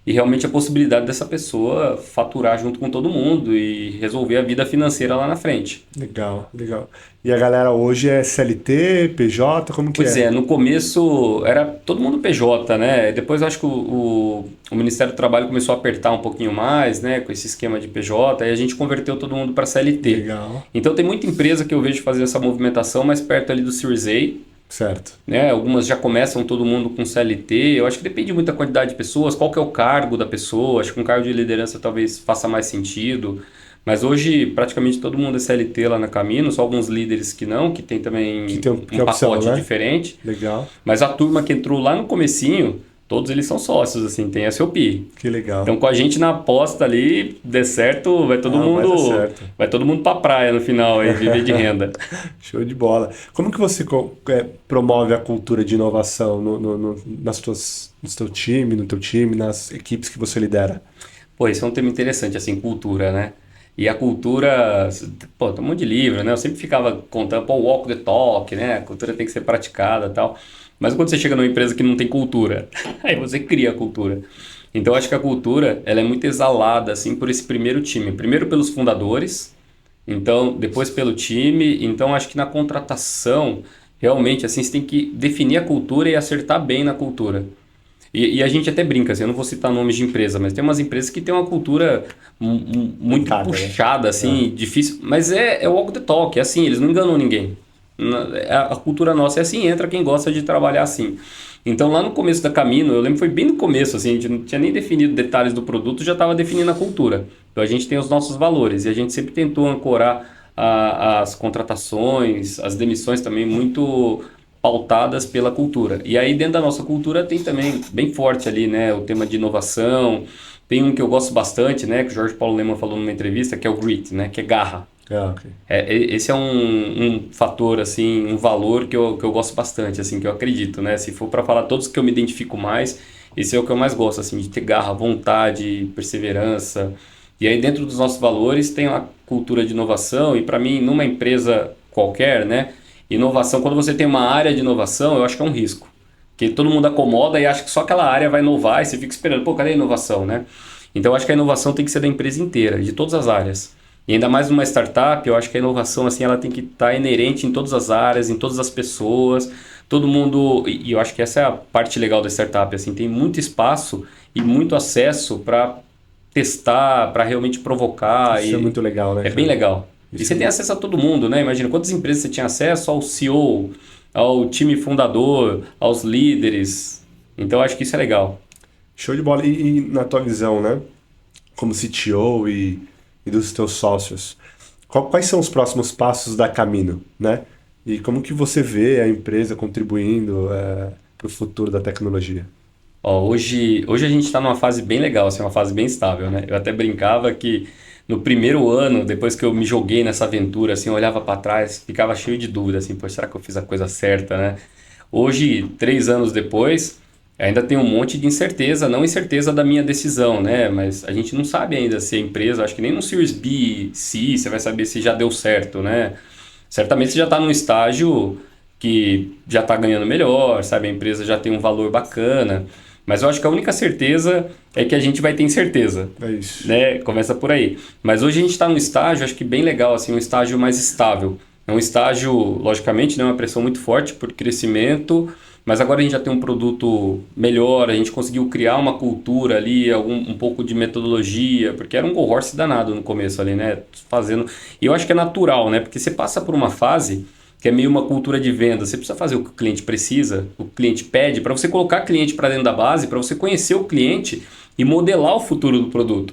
e realmente a possibilidade dessa pessoa faturar junto com todo mundo e resolver a vida financeira lá na frente. Legal, legal. E a galera hoje é CLT, PJ, como que é? Pois é, no começo era todo mundo PJ, né? Depois eu acho que o Ministério do Trabalho começou a apertar um pouquinho mais, né? Com esse esquema de PJ, aí a gente converteu todo mundo para CLT. Legal. Então tem muita empresa que eu vejo fazer essa movimentação mais perto ali do Series A. Certo. Né? Algumas já começam todo mundo com CLT. Eu acho que depende muito da quantidade de pessoas, qual que é o cargo da pessoa. Acho que um cargo de liderança talvez faça mais sentido. Mas hoje praticamente todo mundo é CLT lá na Camino, só alguns líderes que não, que tem também um pacote diferente. Legal. Mas a turma que entrou lá no comecinho, todos eles são sócios, assim, tem SOP. Que legal. Então com a gente na aposta ali, der certo, vai todo mundo pra praia no final, aí, viver de renda. Show de bola. Como que você promove a cultura de inovação no teu time, nas equipes que você lidera? Pô, esse é um tema interessante, assim, cultura, né? E a cultura, pô, tem um monte de livro, né? Eu sempre ficava contando, pô, walk the talk, né? A cultura tem que ser praticada e tal. Mas quando você chega numa empresa que não tem cultura, aí você cria a cultura. Então, eu acho que a cultura, ela é muito exalada, assim, por esse primeiro time. Primeiro pelos fundadores, então, depois pelo time. Então, acho que na contratação, realmente, assim, você tem que definir a cultura e acertar bem na cultura. E a gente até brinca, assim, eu não vou citar nomes de empresa, mas tem umas empresas que têm uma cultura muito Cada, né? puxada, assim, difícil. Mas é walk the talk, é assim, eles não enganam ninguém. A cultura nossa é assim, entra quem gosta de trabalhar assim. Então lá no começo da Camino, eu lembro que foi bem no começo, assim, a gente não tinha nem definido detalhes do produto, já estava definindo a cultura. Então a gente tem os nossos valores e a gente sempre tentou ancorar as contratações, as demissões também muito pautadas pela cultura. E aí dentro da nossa cultura tem também bem forte ali, né, o tema de inovação. Tem um que eu gosto bastante, né, que o Jorge Paulo Lemann falou numa entrevista, que é o grit, né, que é garra. Ah, ok. Esse é um fator, assim, um valor que eu gosto bastante, assim, que eu acredito, né? Se for para falar todos que eu me identifico mais, esse é o que eu mais gosto, assim, de ter garra, vontade, perseverança. E aí dentro dos nossos valores tem a cultura de inovação e para mim, numa empresa qualquer, né? Inovação, quando você tem uma área de inovação, eu acho que é um risco. Porque todo mundo acomoda e acha que só aquela área vai inovar e você fica esperando, pô, cadê a inovação, né? Então eu acho que a inovação tem que ser da empresa inteira, de todas as áreas. E ainda mais numa startup, eu acho que a inovação assim, ela tem que estar inerente em todas as áreas, em todas as pessoas, todo mundo, e eu acho que essa é a parte legal da startup, assim, tem muito espaço e muito acesso para testar, para realmente provocar, Isso é e muito legal, né, é bem cara? legal. E Isso você é tem muito... acesso a todo mundo, né? Imagina quantas empresas você tinha acesso ao CEO, ao time fundador, aos líderes. Então eu acho que isso é legal. Show de bola. E na tua visão, né? Como CTO e dos teus sócios, quais são os próximos passos da Camino, né? E como que você vê a empresa contribuindo para o futuro da tecnologia? Ó, hoje a gente está numa fase bem legal, assim, uma fase bem estável, né? Eu até brincava que no primeiro ano, depois que eu me joguei nessa aventura, assim, eu olhava para trás, ficava cheio de dúvida, assim, pô, será que eu fiz a coisa certa, né? Hoje, 3 anos depois, ainda tem um monte de incerteza, não incerteza da minha decisão, né? Mas a gente não sabe ainda se a empresa, acho que nem no Series B, C, você vai saber se já deu certo, né? Certamente você já está num estágio que já está ganhando melhor, sabe? A empresa já tem um valor bacana. Mas eu acho que a única certeza é que a gente vai ter incerteza, É isso. né? Começa por aí. Mas hoje a gente está num estágio, acho que bem legal, assim, um estágio mais estável. É um estágio, logicamente, né, uma pressão muito forte por crescimento, mas agora a gente já tem um produto melhor, a gente conseguiu criar uma cultura ali, um pouco de metodologia, porque era um go horse danado no começo ali, né? Fazendo. E eu acho que é natural, né? Porque você passa por uma fase que é meio uma cultura de venda. Você precisa fazer o que o cliente precisa, o cliente pede, para você colocar cliente para dentro da base, para você conhecer o cliente e modelar o futuro do produto.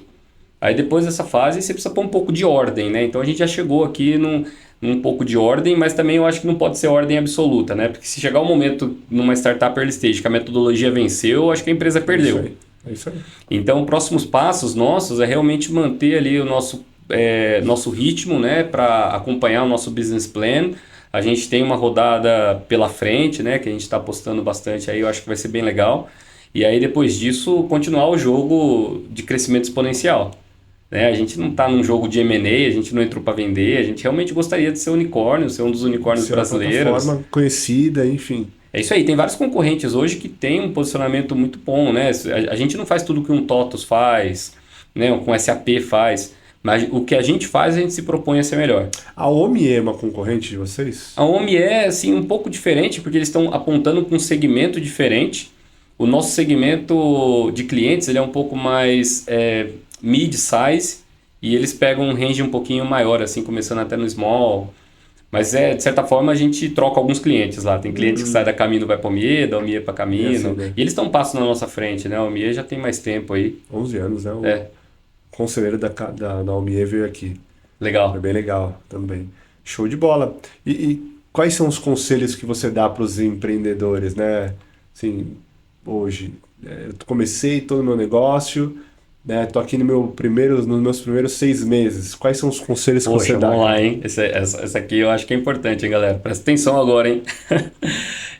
Aí depois dessa fase você precisa pôr um pouco de ordem, né? Então a gente já chegou aqui num pouco de ordem, mas também eu acho que não pode ser ordem absoluta, né? Porque se chegar um momento numa startup early stage que a metodologia venceu, eu acho que a empresa É isso perdeu. aí. É isso aí. Então, próximos passos nossos é realmente manter ali o nosso ritmo, né, para acompanhar o nosso business plan. A gente tem uma rodada pela frente, né, que a gente está apostando bastante aí, eu acho que vai ser bem legal. E aí, depois disso, continuar o jogo de crescimento exponencial. Né? A gente não está num jogo de M&A, a gente não entrou para vender, a gente realmente gostaria de ser unicórnio, ser um dos unicórnios Ser uma brasileiros. plataforma conhecida, enfim. É isso aí, tem vários concorrentes hoje que têm um posicionamento muito bom, né? A gente não faz tudo que um TOTUS faz, né? Com SAP faz, mas o que a gente faz, a gente se propõe a ser melhor. A OMI é uma concorrente de vocês? A OMI é, assim, um pouco diferente, porque eles estão apontando para um segmento diferente. O nosso segmento de clientes, ele é um pouco mais mid-size, e eles pegam um range um pouquinho maior, assim, começando até no small. Mas de certa forma, a gente troca alguns clientes lá. Tem clientes que saem da Camino e vai para a Omie, da Omie para E assim, Camino. né? E eles estão um passo na nossa frente, né? A Omie já tem mais tempo aí. 11 anos, né? O O conselheiro da OMI veio aqui. Foi Legal. bem legal também. Show de bola. E quais são os conselhos que você dá para os empreendedores, né? Assim, hoje, eu comecei todo o meu negócio, né? Tô aqui nos meus primeiros 6 meses. Quais são os conselhos que você Poxa, dá, vamos lá, cara? hein? Essa aqui eu acho que é importante, hein, galera? Presta atenção agora, hein?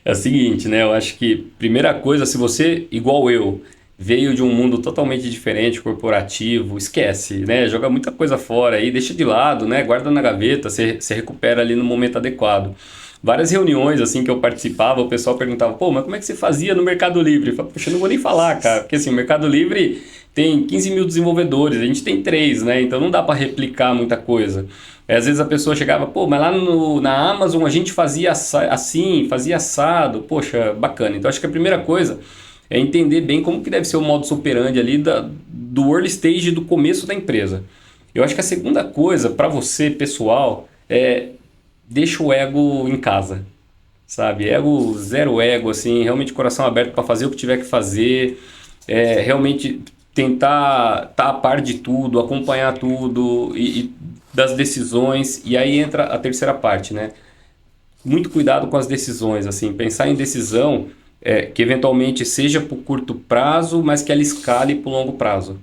É o seguinte, né? Eu acho que, primeira coisa, se você, igual eu, veio de um mundo totalmente diferente, corporativo, esquece, né? Joga muita coisa fora aí, deixa de lado, né? Guarda na gaveta, você recupera ali no momento adequado. Várias reuniões assim que eu participava, o pessoal perguntava, pô, mas como é que você fazia no Mercado Livre? Eu falei, poxa, eu não vou nem falar, cara, porque assim, o Mercado Livre tem 15 mil desenvolvedores, a gente tem 3, né? Então não dá para replicar muita coisa. Às vezes a pessoa chegava, pô, mas lá na Amazon a gente fazia assim, fazia assado, poxa, bacana. Então acho que a primeira coisa é entender bem como que deve ser o modus operandi ali do early stage, do começo da empresa. Eu acho que a segunda coisa, para você, pessoal, é deixa o ego em casa, sabe? Ego, zero ego, assim, realmente coração aberto para fazer o que tiver que fazer, realmente tentar estar a par de tudo, acompanhar tudo e das decisões. E aí entra a terceira parte, né? Muito cuidado com as decisões, assim, pensar em decisão que eventualmente seja por curto prazo, mas que ela escale por longo prazo.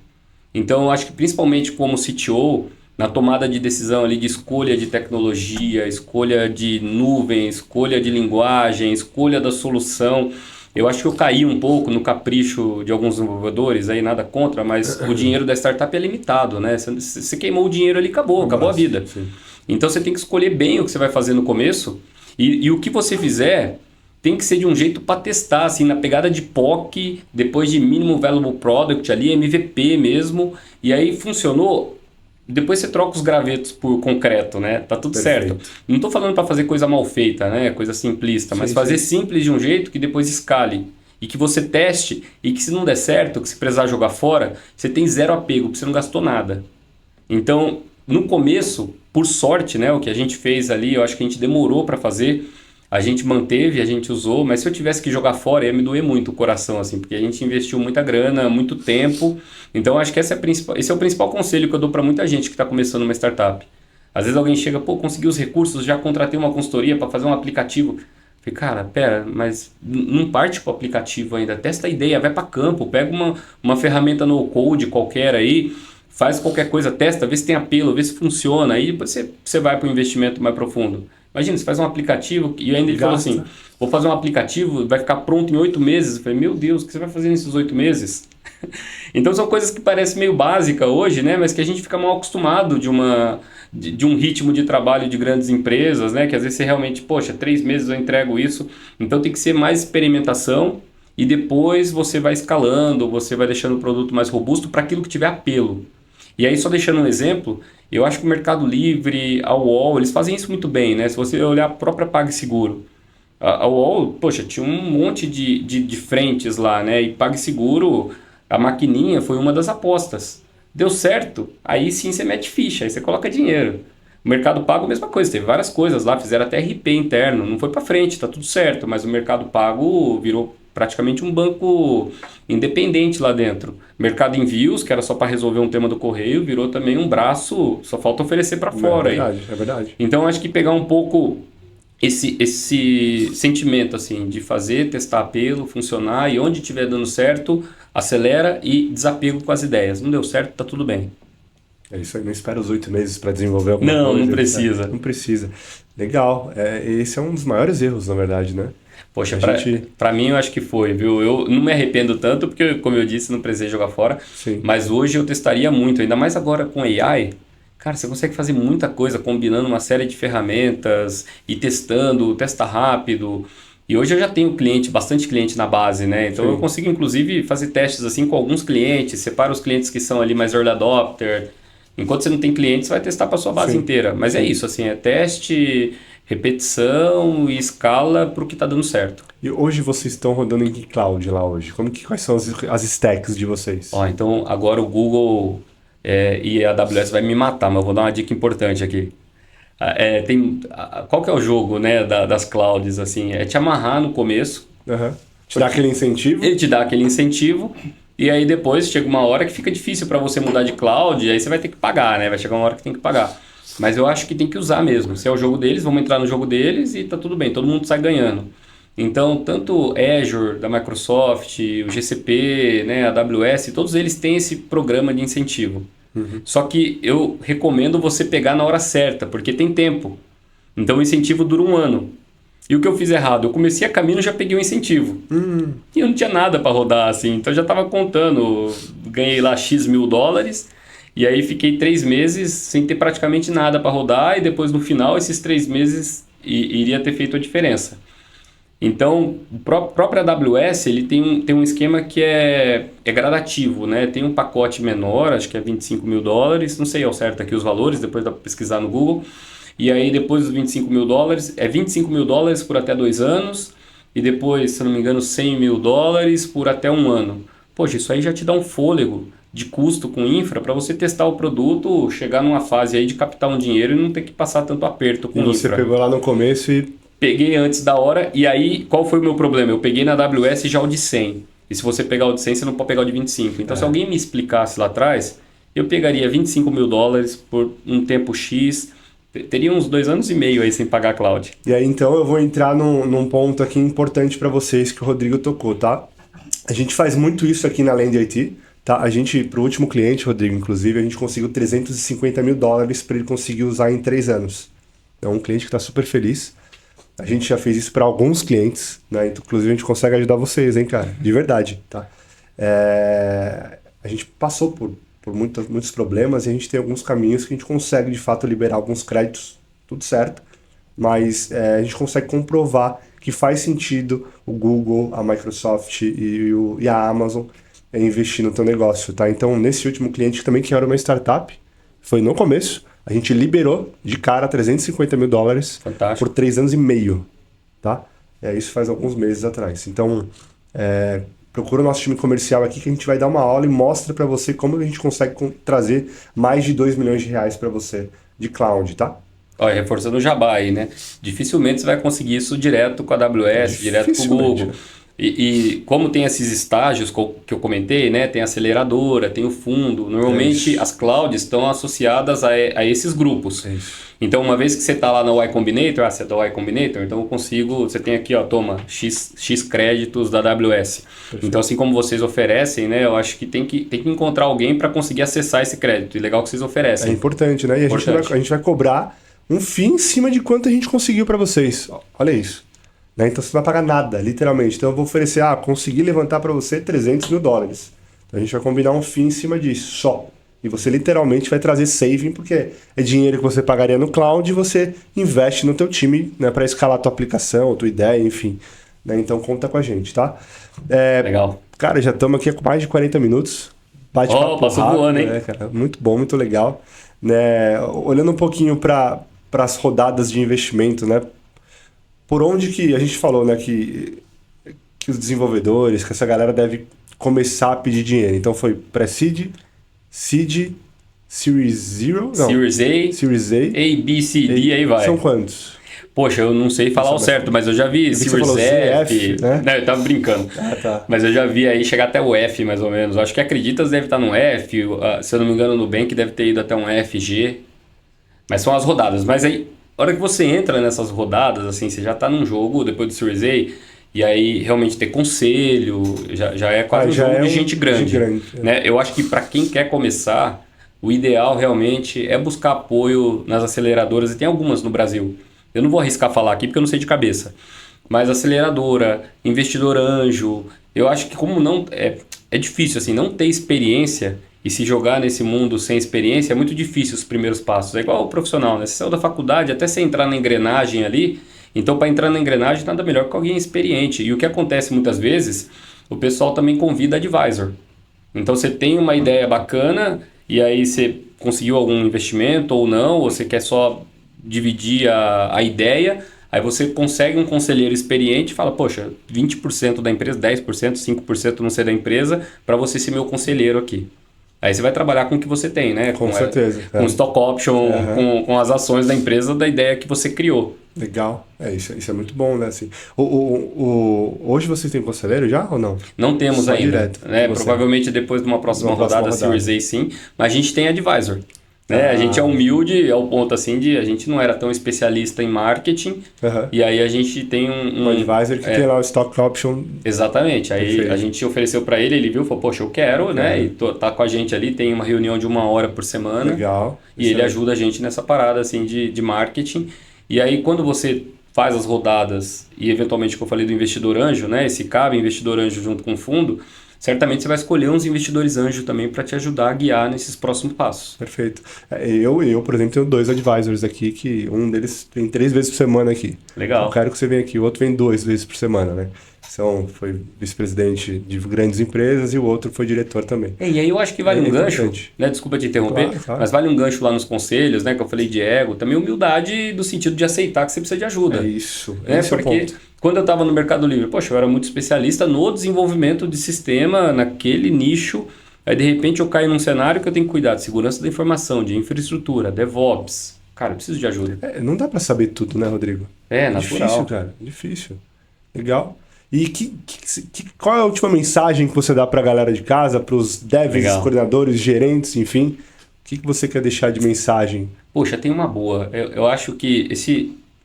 Então, eu acho que principalmente como CTO, na tomada de decisão ali de escolha de tecnologia, escolha de nuvem, escolha de linguagem, escolha da solução, eu acho que eu caí um pouco no capricho de alguns desenvolvedores, aí nada contra, mas o dinheiro da startup é limitado, né? Você queimou o dinheiro ali, acabou a vida. Sim. Então, você tem que escolher bem o que você vai fazer no começo e o que você fizer tem que ser de um jeito para testar, assim, na pegada de POC, depois de Minimum Valuable Product ali, MVP mesmo, e aí funcionou, depois você troca os gravetos por concreto, né? Tá tudo Perfeito. certo. Não tô falando para fazer coisa mal feita, né? Coisa simplista, mas fazer simples de um jeito que depois escale. E que você teste, e que se não der certo, que se precisar jogar fora, você tem zero apego, porque você não gastou nada. Então, no começo, por sorte, né, o que a gente fez ali, eu acho que a gente demorou para fazer, a gente manteve, a gente usou, mas se eu tivesse que jogar fora, ia me doer muito o coração, assim, porque a gente investiu muita grana, muito tempo. Então, acho que esse é o principal conselho que eu dou para muita gente que está começando uma startup. Às vezes alguém chega, pô, consegui os recursos, já contratei uma consultoria para fazer um aplicativo. Falei, cara, pera, mas não parte para o aplicativo ainda, testa a ideia, vai para campo, pega uma ferramenta no code qualquer aí, faz qualquer coisa, testa, vê se tem apelo, vê se funciona, aí depois você vai para um investimento mais profundo. Imagina, você faz um aplicativo e ainda ele falou assim, vou fazer um aplicativo, vai ficar pronto em 8 meses. Eu falei, meu Deus, o que você vai fazer nesses 8 meses? Então são coisas que parecem meio básicas hoje, né? Mas que a gente fica mal acostumado de um ritmo de trabalho de grandes empresas, né? Que às vezes você realmente, poxa, 3 meses eu entrego isso. Então tem que ser mais experimentação e depois você vai escalando, você vai deixando o produto mais robusto para aquilo que tiver apelo. E aí, só deixando um exemplo, eu acho que o Mercado Livre, a UOL, eles fazem isso muito bem, né? Se você olhar a própria PagSeguro, a UOL, poxa, tinha um monte de frentes lá, né? E PagSeguro, a maquininha foi uma das apostas. Deu certo, aí sim você mete ficha, aí você coloca dinheiro. O Mercado Pago, a mesma coisa, teve várias coisas lá, fizeram até RP interno, não foi para frente, tá tudo certo, mas o Mercado Pago virou praticamente um banco independente lá dentro. Mercado Envios, que era só para resolver um tema do correio, virou também um braço, só falta oferecer para fora. É verdade. Então, acho que pegar um pouco esse sentimento assim de fazer, testar apelo, funcionar e onde estiver dando certo, acelera e desapego com as ideias. Não deu certo, tá tudo bem. É isso aí, não espera os 8 meses para desenvolver alguma coisa. Não precisa. Não precisa. Legal. Esse é um dos maiores erros, na verdade, né? Poxa, pra mim eu acho que foi, viu? Eu não me arrependo tanto porque, como eu disse, não precisei jogar fora. Sim. Mas hoje eu testaria muito, ainda mais agora com AI. Cara, você consegue fazer muita coisa combinando uma série de ferramentas e testando, testa rápido. E hoje eu já tenho bastante cliente na base, né? Então eu consigo inclusive fazer testes assim com alguns clientes, separa os clientes que são ali mais early adopter. Enquanto você não tem cliente, você vai testar para sua base inteira. Mas é isso, assim, é teste, repetição e escala para o que está dando certo. E hoje vocês estão rodando em que cloud lá hoje? Quais são as stacks de vocês? Então agora o Google e a AWS vai me matar, mas eu vou dar uma dica importante aqui. Qual que é o jogo, né, das clouds, assim? É te amarrar no começo. Te dá aquele incentivo? Ele te dá aquele incentivo. E aí depois chega uma hora que fica difícil para você mudar de cloud, e aí você vai ter que pagar, né? Vai chegar uma hora que tem que pagar. Mas eu acho que tem que usar mesmo. Se é o jogo deles, vamos entrar no jogo deles e tá tudo bem, todo mundo sai ganhando. Então, tanto Azure, da Microsoft, o GCP, né, a AWS, todos eles têm esse programa de incentivo. Só que eu recomendo você pegar na hora certa, porque tem tempo. Então o incentivo dura 1 ano. E o que eu fiz errado? Eu comecei a caminho e já peguei o incentivo. E eu não tinha nada para rodar, assim. Então eu já estava contando, ganhei lá X mil dólares, e aí fiquei 3 meses sem ter praticamente nada para rodar, e depois no final, esses 3 meses iria ter feito a diferença. Então, o próprio AWS ele tem um esquema que é gradativo, né? Tem um pacote menor, acho que é 25 mil dólares, não sei ao certo aqui os valores, depois dá para pesquisar no Google. E aí depois dos 25 mil dólares, é 25 mil dólares por até 2 anos, e depois, se eu não me engano, US$ 100.000 por até um ano. Poxa, isso aí já te dá um fôlego de custo com infra para você testar o produto, chegar numa fase aí de captar um dinheiro e não ter que passar tanto aperto com E você infra. pegou lá no começo e... Peguei antes da hora, e aí qual foi o meu problema? Eu peguei na AWS já o de 100. E se você pegar o de 100, você não pode pegar o de 25. Então, se alguém me explicasse lá atrás, eu pegaria US$ 25.000 por um tempo X. Teria uns 2 anos e meio aí sem pagar cloud. E aí, então, eu vou entrar num ponto aqui importante para vocês que o Rodrigo tocou, tá? A gente faz muito isso aqui na Land IT, tá? A gente, pro último cliente, Rodrigo, inclusive, a gente conseguiu US$ 350.000 para ele conseguir usar em 3 anos. É um cliente que está super feliz. A gente já fez isso para alguns clientes, né? Inclusive, a gente consegue ajudar vocês, hein, cara? De verdade, tá? A gente passou por muitos problemas e a gente tem alguns caminhos que a gente consegue, de fato, liberar alguns créditos, tudo certo. Mas a gente consegue comprovar que faz sentido o Google, a Microsoft e a Amazon investir no teu negócio, tá? Então, nesse último cliente também, que era uma startup, foi no começo, a gente liberou de cara US$ 350.000 Fantástico. por 3 anos e meio, tá? Isso faz alguns meses atrás. Então, procura o nosso time comercial aqui que a gente vai dar uma aula e mostra para você como a gente consegue trazer mais de R$ 2 milhões para você de cloud, tá? Olha, reforçando o jabá aí, né? Dificilmente você vai conseguir isso direto com a AWS, direto com o Google. E como tem esses estágios que eu comentei, né? Tem a aceleradora, tem o fundo. Normalmente as clouds estão associadas a esses grupos. Então, uma vez que você está lá no Y Combinator, você é do Y Combinator, então eu consigo... Você tem aqui, ó, toma, X créditos da AWS. Perfeito. Então, assim como vocês oferecem, né? Eu acho que tem que encontrar alguém para conseguir acessar esse crédito. E legal que vocês oferecem. É importante, né? E a gente vai cobrar um FII em cima de quanto a gente conseguiu para vocês. Olha isso. Né? Então você não vai pagar nada, literalmente. Então eu vou oferecer, consegui levantar para você US$ 300.000. Então a gente vai combinar um FII em cima disso, só. E você literalmente vai trazer saving, porque é dinheiro que você pagaria no cloud e você investe no teu time, né, para escalar a tua aplicação, a tua ideia, enfim. Né? Então conta com a gente, tá? Legal. Cara, já estamos aqui com mais de 40 minutos. Passou voando, hein? Né, cara? Muito bom, muito legal. Né? Olhando um pouquinho para as rodadas de investimento, né? Por onde que a gente falou, né, que os desenvolvedores, que essa galera deve começar a pedir dinheiro. Então foi pré-seed, seed, Series Zero? Não. Series A, B, C, D, aí vai. São quantos? Poxa, eu não sei falar o certo, mas eu já vi Series F, né? Não, eu tava brincando. Tá. Mas eu já vi aí chegar até o F, mais ou menos. Eu acho que Acreditas deve estar no F, se eu não me engano, no Nubank deve ter ido até um F, G. Mas são as rodadas. Mas aí, a hora que você entra nessas rodadas, assim, você já está num jogo, depois do Series A, e aí realmente ter conselho, já é quase um jogo de gente grande. Né? Eu acho que para quem quer começar, o ideal realmente é buscar apoio nas aceleradoras, e tem algumas no Brasil. Eu não vou arriscar falar aqui porque eu não sei de cabeça. Mas aceleradora, investidor anjo, eu acho que como não... É difícil, assim, não ter experiência e se jogar nesse mundo sem experiência é muito difícil os primeiros passos. É igual o profissional, né? Você saiu da faculdade, até você entrar na engrenagem ali, então para entrar na engrenagem nada melhor que alguém experiente. E o que acontece muitas vezes, o pessoal também convida advisor. Então você tem uma ideia bacana e aí você conseguiu algum investimento ou não, ou você quer só dividir a ideia, aí você consegue um conselheiro experiente e fala, poxa, 20% da empresa, 10%, 5% não sei da empresa, para você ser meu conselheiro aqui. Aí você vai trabalhar com o que você tem, né? Com certeza. Com stock option, com as ações da empresa, da ideia que você criou. Legal. Isso é muito bom, né? Assim, hoje vocês têm conselheiro já ou não? Não temos só ainda. Direto, né? Provavelmente depois de uma próxima rodada, Series A sim. Mas a gente tem advisor. Né? A gente é humilde ao ponto assim de a gente não era tão especialista em marketing e aí a gente tem um advisor que tem lá o stock option. Exatamente. Aí perfeito. A gente ofereceu para ele viu, falou, poxa, eu quero, né? E tá com a gente ali, tem uma reunião de 1 hora por semana. Legal. E ele ajuda a gente nessa parada assim de marketing. E aí quando você faz as rodadas e eventualmente que eu falei do investidor anjo, né? Esse cabe investidor anjo junto com o fundo, certamente você vai escolher uns investidores anjo também para te ajudar a guiar nesses próximos passos. Perfeito. Eu, por exemplo, tenho 2 advisors aqui, que um deles vem 3 vezes por semana aqui. Legal. Eu quero que você venha aqui, o outro vem 2 vezes por semana, né? Foi vice-presidente de grandes empresas e o outro foi diretor também. E aí eu acho que vale um gancho, importante. né? Desculpa te interromper, Claro. mas vale um gancho lá nos conselhos, né? Que eu falei de ego, também humildade do sentido de aceitar que você precisa de ajuda. É isso, Esse é o porque ponto. Quando eu estava no Mercado Livre, poxa, eu era muito especialista no desenvolvimento de sistema, naquele nicho. Aí de repente eu caio num cenário que eu tenho que cuidar de segurança da informação, de infraestrutura, DevOps. Cara, eu preciso de ajuda. Não dá para saber tudo, né, Rodrigo? É natural. Difícil, cara. Difícil. Legal. E qual é a última mensagem que você dá para a galera de casa, para os devs, Legal. coordenadores, gerentes, enfim? O que você quer deixar de mensagem? Poxa, tem uma boa. Eu acho que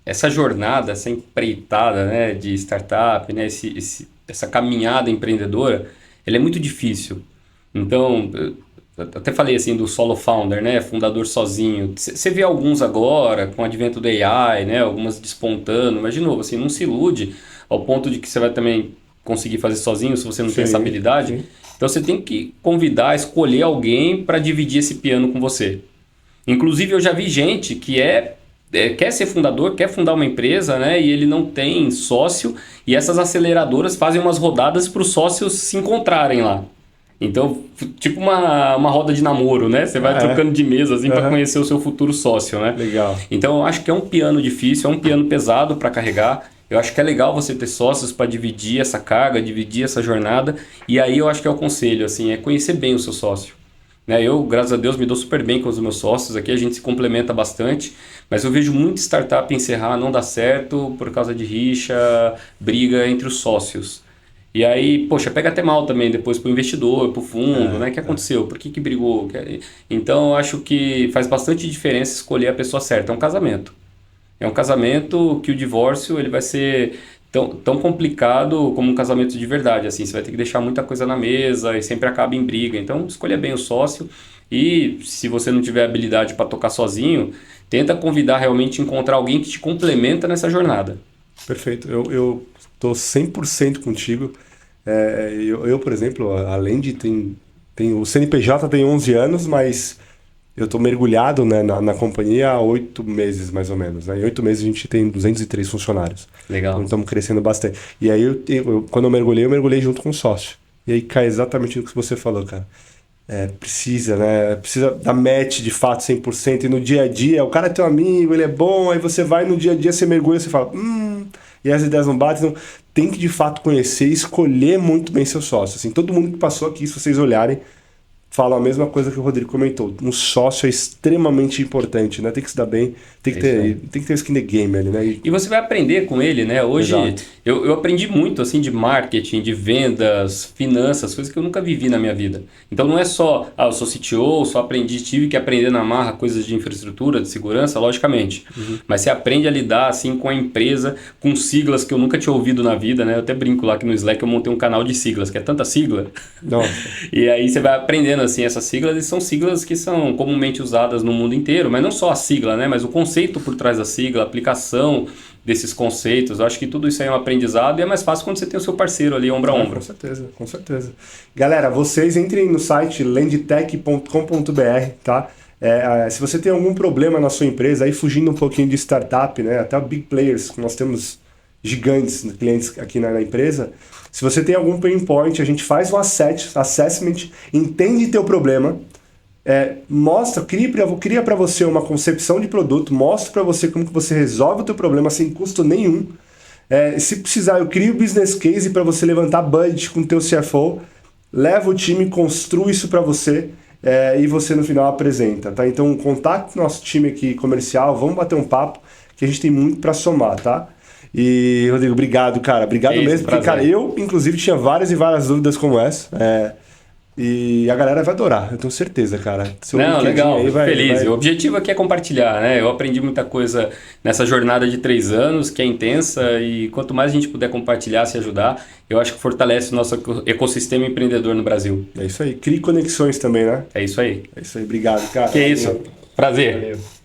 essa jornada, essa empreitada, né, de startup, né, essa caminhada empreendedora, ela é muito difícil. Então, eu até falei assim do solo founder, né, fundador sozinho. Você vê alguns agora, com o advento do AI, né, algumas despontando, mas de novo, assim, não se ilude ao ponto de que você vai também conseguir fazer sozinho se você não tem essa habilidade. Sim. Então, você tem que convidar, escolher alguém para dividir esse piano com você. Inclusive, eu já vi gente que quer ser fundador, quer fundar uma empresa, né? E ele não tem sócio. E essas aceleradoras fazem umas rodadas para os sócios se encontrarem lá. Então, tipo uma roda de namoro, né? Você vai trocando de mesa assim, para conhecer o seu futuro sócio, né? Legal. Então, eu acho que é um piano difícil, é um piano pesado para carregar. Eu acho que é legal você ter sócios para dividir essa carga, dividir essa jornada. E aí eu acho que é o conselho, assim, é conhecer bem o seu sócio. Eu, graças a Deus, me dou super bem com os meus sócios aqui, a gente se complementa bastante, mas eu vejo muita startup encerrar, não dá certo por causa de rixa, briga entre os sócios. E aí, poxa, pega até mal também depois pro investidor, pro fundo, né? O que aconteceu? Por que brigou? Então, eu acho que faz bastante diferença escolher a pessoa certa. É um casamento. É um casamento que o divórcio ele vai ser tão complicado como um casamento de verdade. Assim, você vai ter que deixar muita coisa na mesa e sempre acaba em briga. Então, escolha bem o sócio e se você não tiver habilidade para tocar sozinho, tenta convidar realmente encontrar alguém que te complementa nessa jornada. Perfeito. Eu estou 100% contigo. Por exemplo, além de o CNPJ tem 11 anos, mas eu estou mergulhado, né, na companhia há 8 meses, mais ou menos. Né? Em 8 meses a gente tem 203 funcionários. Legal. Então estamos crescendo bastante. E aí, quando eu mergulhei junto com o sócio. E aí cai exatamente no que você falou, cara. Precisa dar match de fato 100%. E no dia a dia, o cara é teu amigo, ele é bom, aí você vai no dia a dia, você mergulha, você fala, e as ideias não batem. Então, tem que de fato conhecer e escolher muito bem seu sócio. Assim, todo mundo que passou aqui, se vocês olharem, fala a mesma coisa que o Rodrigo comentou. Um sócio é extremamente importante, né? Tem que se dar bem, tem que ter skin the game ali, né? E você vai aprender com ele, né? Hoje eu aprendi muito assim de marketing, de vendas, finanças, coisas que eu nunca vivi na minha vida. Então não é só, eu sou CTO, só tive que aprender na marra coisas de infraestrutura, de segurança, logicamente. Mas você aprende a lidar assim com a empresa, com siglas que eu nunca tinha ouvido na vida, né? Eu até brinco lá que no Slack eu montei um canal de siglas, que é tanta sigla. Nossa. E aí você vai aprendendo assim essas siglas, e são siglas que são comumente usadas no mundo inteiro, mas não só a sigla, né? Mas o conceito por trás da sigla, a aplicação desses conceitos. Eu acho que tudo isso aí é um aprendizado e é mais fácil quando você tem o seu parceiro ali ombro a ombro. Com certeza. Galera, vocês entrem no site lendtech.com.br, tá? Se você tem algum problema na sua empresa, aí fugindo um pouquinho de startup, né? Até big players, nós temos gigantes clientes aqui na empresa. Se você tem algum pain point, a gente faz um assessment, entende teu problema, cria para você uma concepção de produto, mostra para você como que você resolve o teu problema sem custo nenhum. Se precisar, eu crio o business case para você levantar budget com o teu CFO, leva o time, construa isso para você e você no final apresenta, tá? Então contate nosso time aqui comercial, vamos bater um papo, que a gente tem muito para somar, tá? E, Rodrigo, obrigado, cara. Obrigado mesmo, porque, cara, eu, inclusive, tinha várias e várias dúvidas como essa. E a galera vai adorar, eu tenho certeza, cara. Não, legal, feliz. O objetivo aqui é compartilhar, né? Eu aprendi muita coisa nessa jornada de 3 anos, que é intensa, e quanto mais a gente puder compartilhar, se ajudar, eu acho que fortalece o nosso ecossistema empreendedor no Brasil. É isso aí. Crie conexões também, né? É isso aí. É isso aí. Obrigado, cara. Que é isso. Prazer. Valeu.